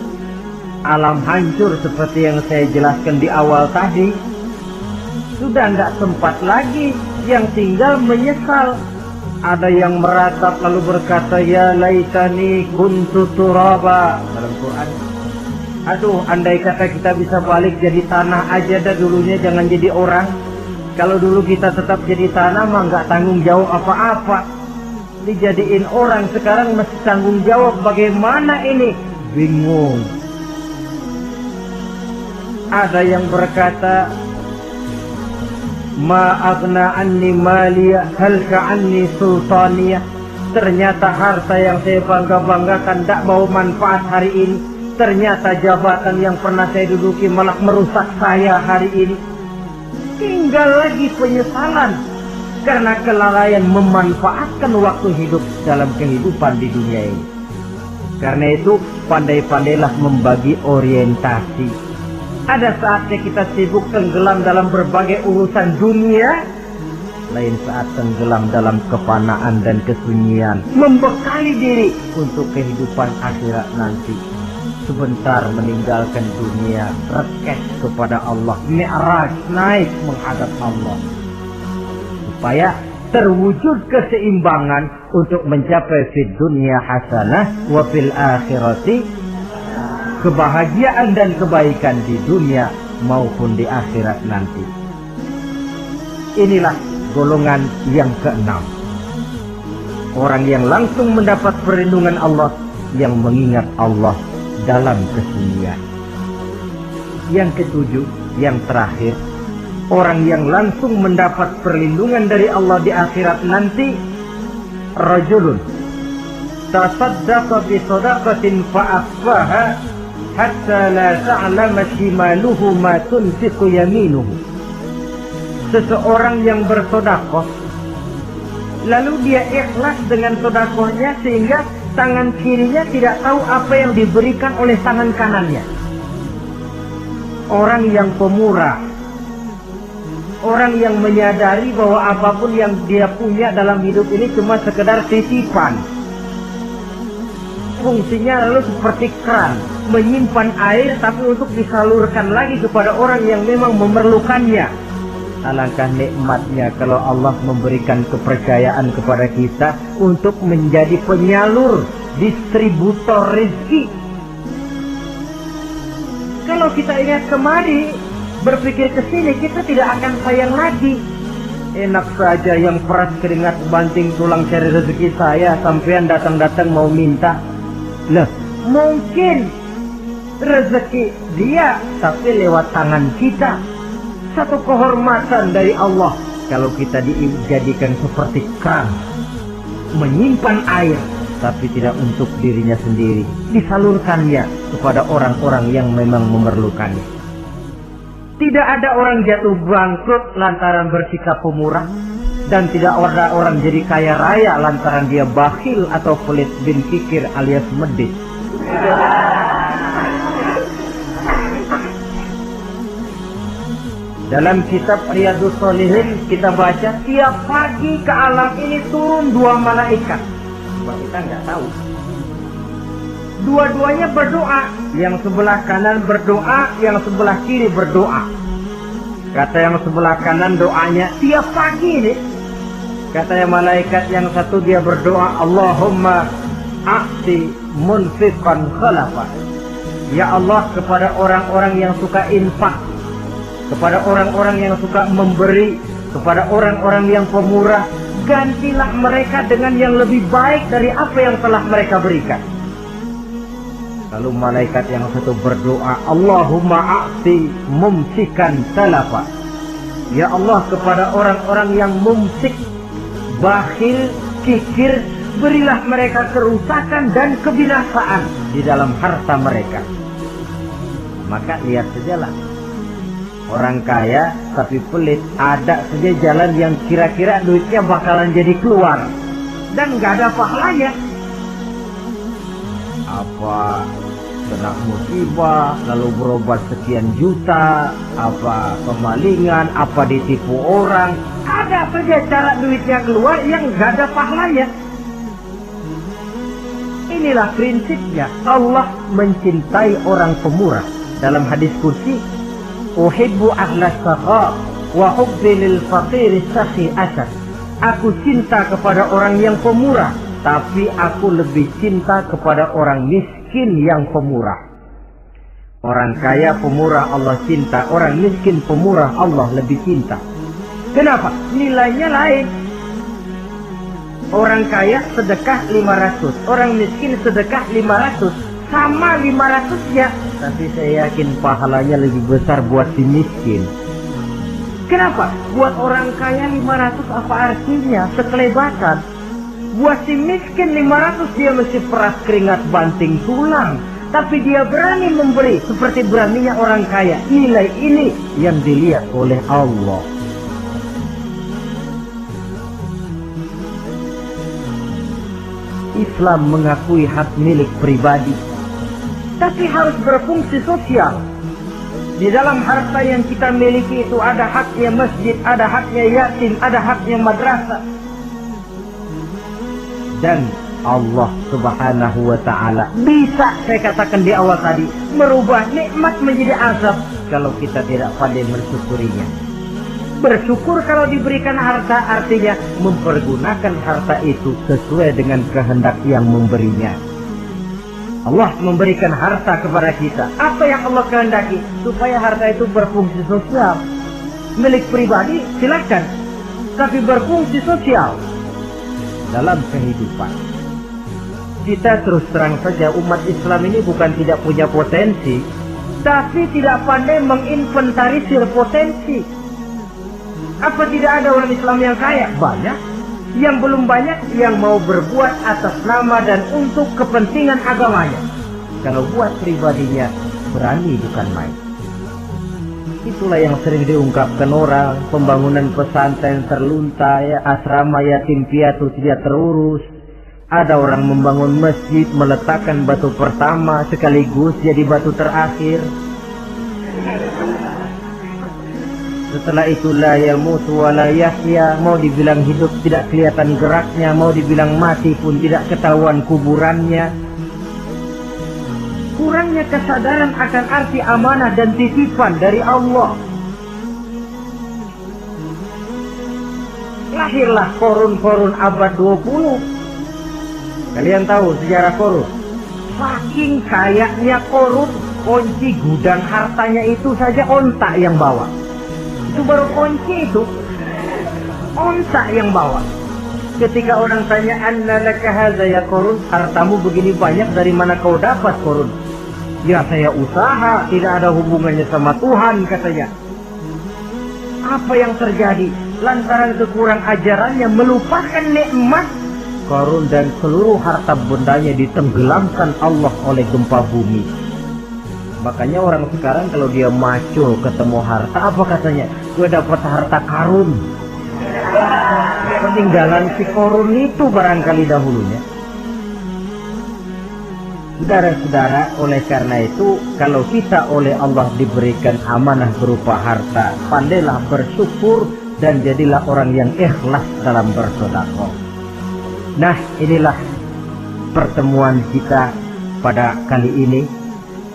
S1: alam hancur seperti yang saya jelaskan di awal tadi, sudah tidak sempat lagi, yang tinggal menyesal. Ada yang meratap lalu berkata, ya laitani kuntu turaba, dalam Quran. Aduh, andai kata kita bisa balik jadi tanah aja dah dulunya, jangan jadi orang. Kalau dulu kita tetap jadi tanah mah nggak tanggung jawab apa-apa. Dijadiin orang sekarang masih tanggung jawab, bagaimana ini? Bingung. Ada yang berkata, ma aghna anni maliya halka anni sultaniyah. Ternyata harta yang saya bangga-banggakan tidak bawa manfaat hari ini. Ternyata jabatan yang pernah saya duduki malah merusak saya hari ini. Tinggal lagi penyesalan karena kelalaian memanfaatkan waktu hidup dalam kehidupan di dunia ini. Karena itu pandai-pandailah membagi orientasi. Ada saatnya kita sibuk tenggelam dalam berbagai urusan dunia, lain saat tenggelam dalam kefanaan dan kesunyian, membekali diri untuk kehidupan akhirat nanti. Sebentar meninggalkan dunia, rekes kepada Allah, mi'raj, naik menghadap Allah, supaya terwujud keseimbangan untuk mencapai fid dunya hasanah wa fil akhirati, kebahagiaan dan kebaikan di dunia maupun di akhirat nanti. Inilah golongan yang keenam, orang yang langsung mendapat perlindungan Allah, yang mengingat Allah dalam kesunyian. Yang ketujuh, yang terakhir, orang yang langsung mendapat perlindungan dari Allah di akhirat nanti, rajulun tasaddaqa bi sadaqatin fa'akhfaha hatta la ta'lama shimaluhu ma tunfiqu yaminuhu. Seseorang yang bersedekah lalu dia ikhlas dengan sedekahnya sehingga tangan kirinya tidak tahu apa yang diberikan oleh tangan kanannya. Orang yang pemurah, orang yang menyadari bahwa apapun yang dia punya dalam hidup ini cuma sekedar titipan. fungsinya lalu seperti keran, menyimpan air tapi untuk disalurkan lagi kepada orang yang memang memerlukannya. Alangkah nikmatnya kalau Allah memberikan kepercayaan kepada kita untuk menjadi penyalur, distributor rezeki. Kalau kita ingat kemari, berpikir ke sini, kita tidak akan sayang lagi. Enak saja yang peras keringat banting tulang cari rezeki saya, sampean datang-datang mau minta. Lah, mungkin rezeki dia tapi lewat tangan kita. Satu kehormatan dari Allah kalau kita dijadikan seperti keran, menyimpan air tapi tidak untuk dirinya sendiri, disalurkannya kepada orang-orang yang memang memerlukannya. Tidak ada orang jatuh bangkrut lantaran bersikap pemurah, dan tidak ada orang jadi kaya raya lantaran dia bakhil atau pelit bin kikir alias medit. Dalam kitab Riyadhus Shalihin kita baca tiap pagi ke alam ini turun 2 malaikat. Kita nggak tahu. Dua-duanya berdoa, yang sebelah kanan berdoa, yang sebelah kiri berdoa. Kata yang sebelah kanan doanya tiap pagi ini. Kata yang malaikat yang satu dia berdoa, Allahumma a'ti munfiqan khalafa. Ya Allah, kepada orang-orang yang suka infak, kepada orang-orang yang suka memberi, kepada orang-orang yang pemurah, gantilah mereka dengan yang lebih baik dari apa yang telah mereka berikan. Lalu malaikat yang satu berdoa, Allahumma a'ti mumsikan talafa. Ya Allah, kepada orang-orang yang mumsik, bakhil, kikir, berilah mereka kerusakan dan kebinasaan di dalam harta mereka. Maka lihat sajalah, orang kaya tapi pelit, ada saja jalan yang kira-kira duitnya bakalan jadi keluar dan nggak ada pahalanya. Apa kena musibah lalu berobat sekian juta, apa kemalingan, apa ditipu orang, ada saja cara duitnya keluar yang nggak ada pahalanya. Inilah prinsipnya. Allah mencintai orang pemurah. Dalam hadis kursi, uhibbu ahlas sakha wa hubbi lil faqir sakhi asad. Aku cinta kepada orang yang pemurah, tapi aku lebih cinta kepada orang miskin yang pemurah. Orang kaya pemurah Allah cinta, orang miskin pemurah Allah lebih cinta. Kenapa? Nilainya lain. Orang kaya sedekah 500, orang miskin sedekah 500, sama 500-nya, tapi saya yakin pahalanya lebih besar buat si miskin. Kenapa? Buat orang kaya 500 apa artinya? Sekelebatan. Buat si miskin 500 dia mesti peras keringat banting tulang, tapi dia berani memberi seperti beraninya orang kaya. Nilai ini yang dilihat oleh Allah. Islam mengakui hak milik pribadi, tapi harus berfungsi sosial. Di dalam harta yang kita miliki itu ada haknya masjid, ada haknya yatim, ada haknya madrasah. Dan Allah Subhanahu wa ta'ala bisa, saya katakan di awal tadi, merubah nikmat menjadi azab kalau kita tidak pandai mensyukurinya. Bersyukur kalau diberikan harta artinya mempergunakan harta itu sesuai dengan kehendak yang memberinya. Allah memberikan harta kepada kita. Apa yang Allah kehendaki? Supaya harta itu berfungsi sosial. Milik pribadi silakan, tapi berfungsi sosial dalam kehidupan. Kita terus terang saja, umat Islam ini bukan tidak punya potensi, tapi tidak pandai menginventarisir potensi. Apa tidak ada orang Islam yang kaya? Banyak. Yang belum banyak yang mau berbuat atas nama dan untuk kepentingan agamanya. Kalau buat pribadinya berani bukan main. Itulah yang sering diungkapkan orang, pembangunan pesantren terlunta, ya, asrama yatim piatu tidak terurus. Ada orang membangun masjid, meletakkan batu pertama sekaligus jadi batu terakhir. Setelah itu la yamutu wa la yahya, mau dibilang hidup tidak kelihatan geraknya, mau dibilang mati pun tidak ketahuan kuburannya. kurangnya kesadaran akan arti amanah dan titipan dari Allah. Lahirlah Qarun abad 20. Kalian tahu sejarah Qarun? Saking kayanya Qarun, kunci gudang hartanya itu saja onta yang bawa. Itu baru kunci itu. Onta yang bawa. Ketika orang tanya, "Anna laka hadza ya Qarun?" Hartamu begini banyak, dari mana kau dapat, Qarun? Ya, saya usaha, tidak ada hubungannya sama Tuhan, katanya. Apa yang terjadi? Lantaran kekurang ajarannya, melupakan nikmat, Qarun dan seluruh harta bendanya ditenggelamkan Allah oleh gempa bumi. Makanya orang sekarang kalau dia macul ketemu harta, apa katanya? Gue dapat harta karun. Peninggalan si Qarun itu barangkali dahulunya. Saudara-saudara, oleh karena itu, kalau kita oleh Allah diberikan amanah berupa harta, pandailah bersyukur dan jadilah orang yang ikhlas dalam bersedekah. Nah, inilah pertemuan kita pada kali ini.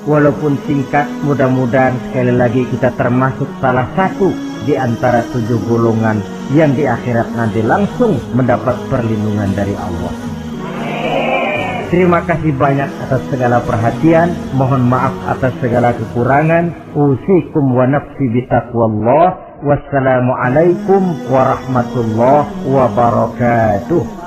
S1: Walaupun singkat, mudah-mudahan sekali lagi kita termasuk salah satu di antara 7 golongan yang di akhirat nanti langsung mendapat perlindungan dari Allah. Terima kasih banyak atas segala perhatian. Mohon maaf atas segala kekurangan. Usikum wa nafsi bitaqwallah. Wassalamualaikum warahmatullahi wabarakatuh.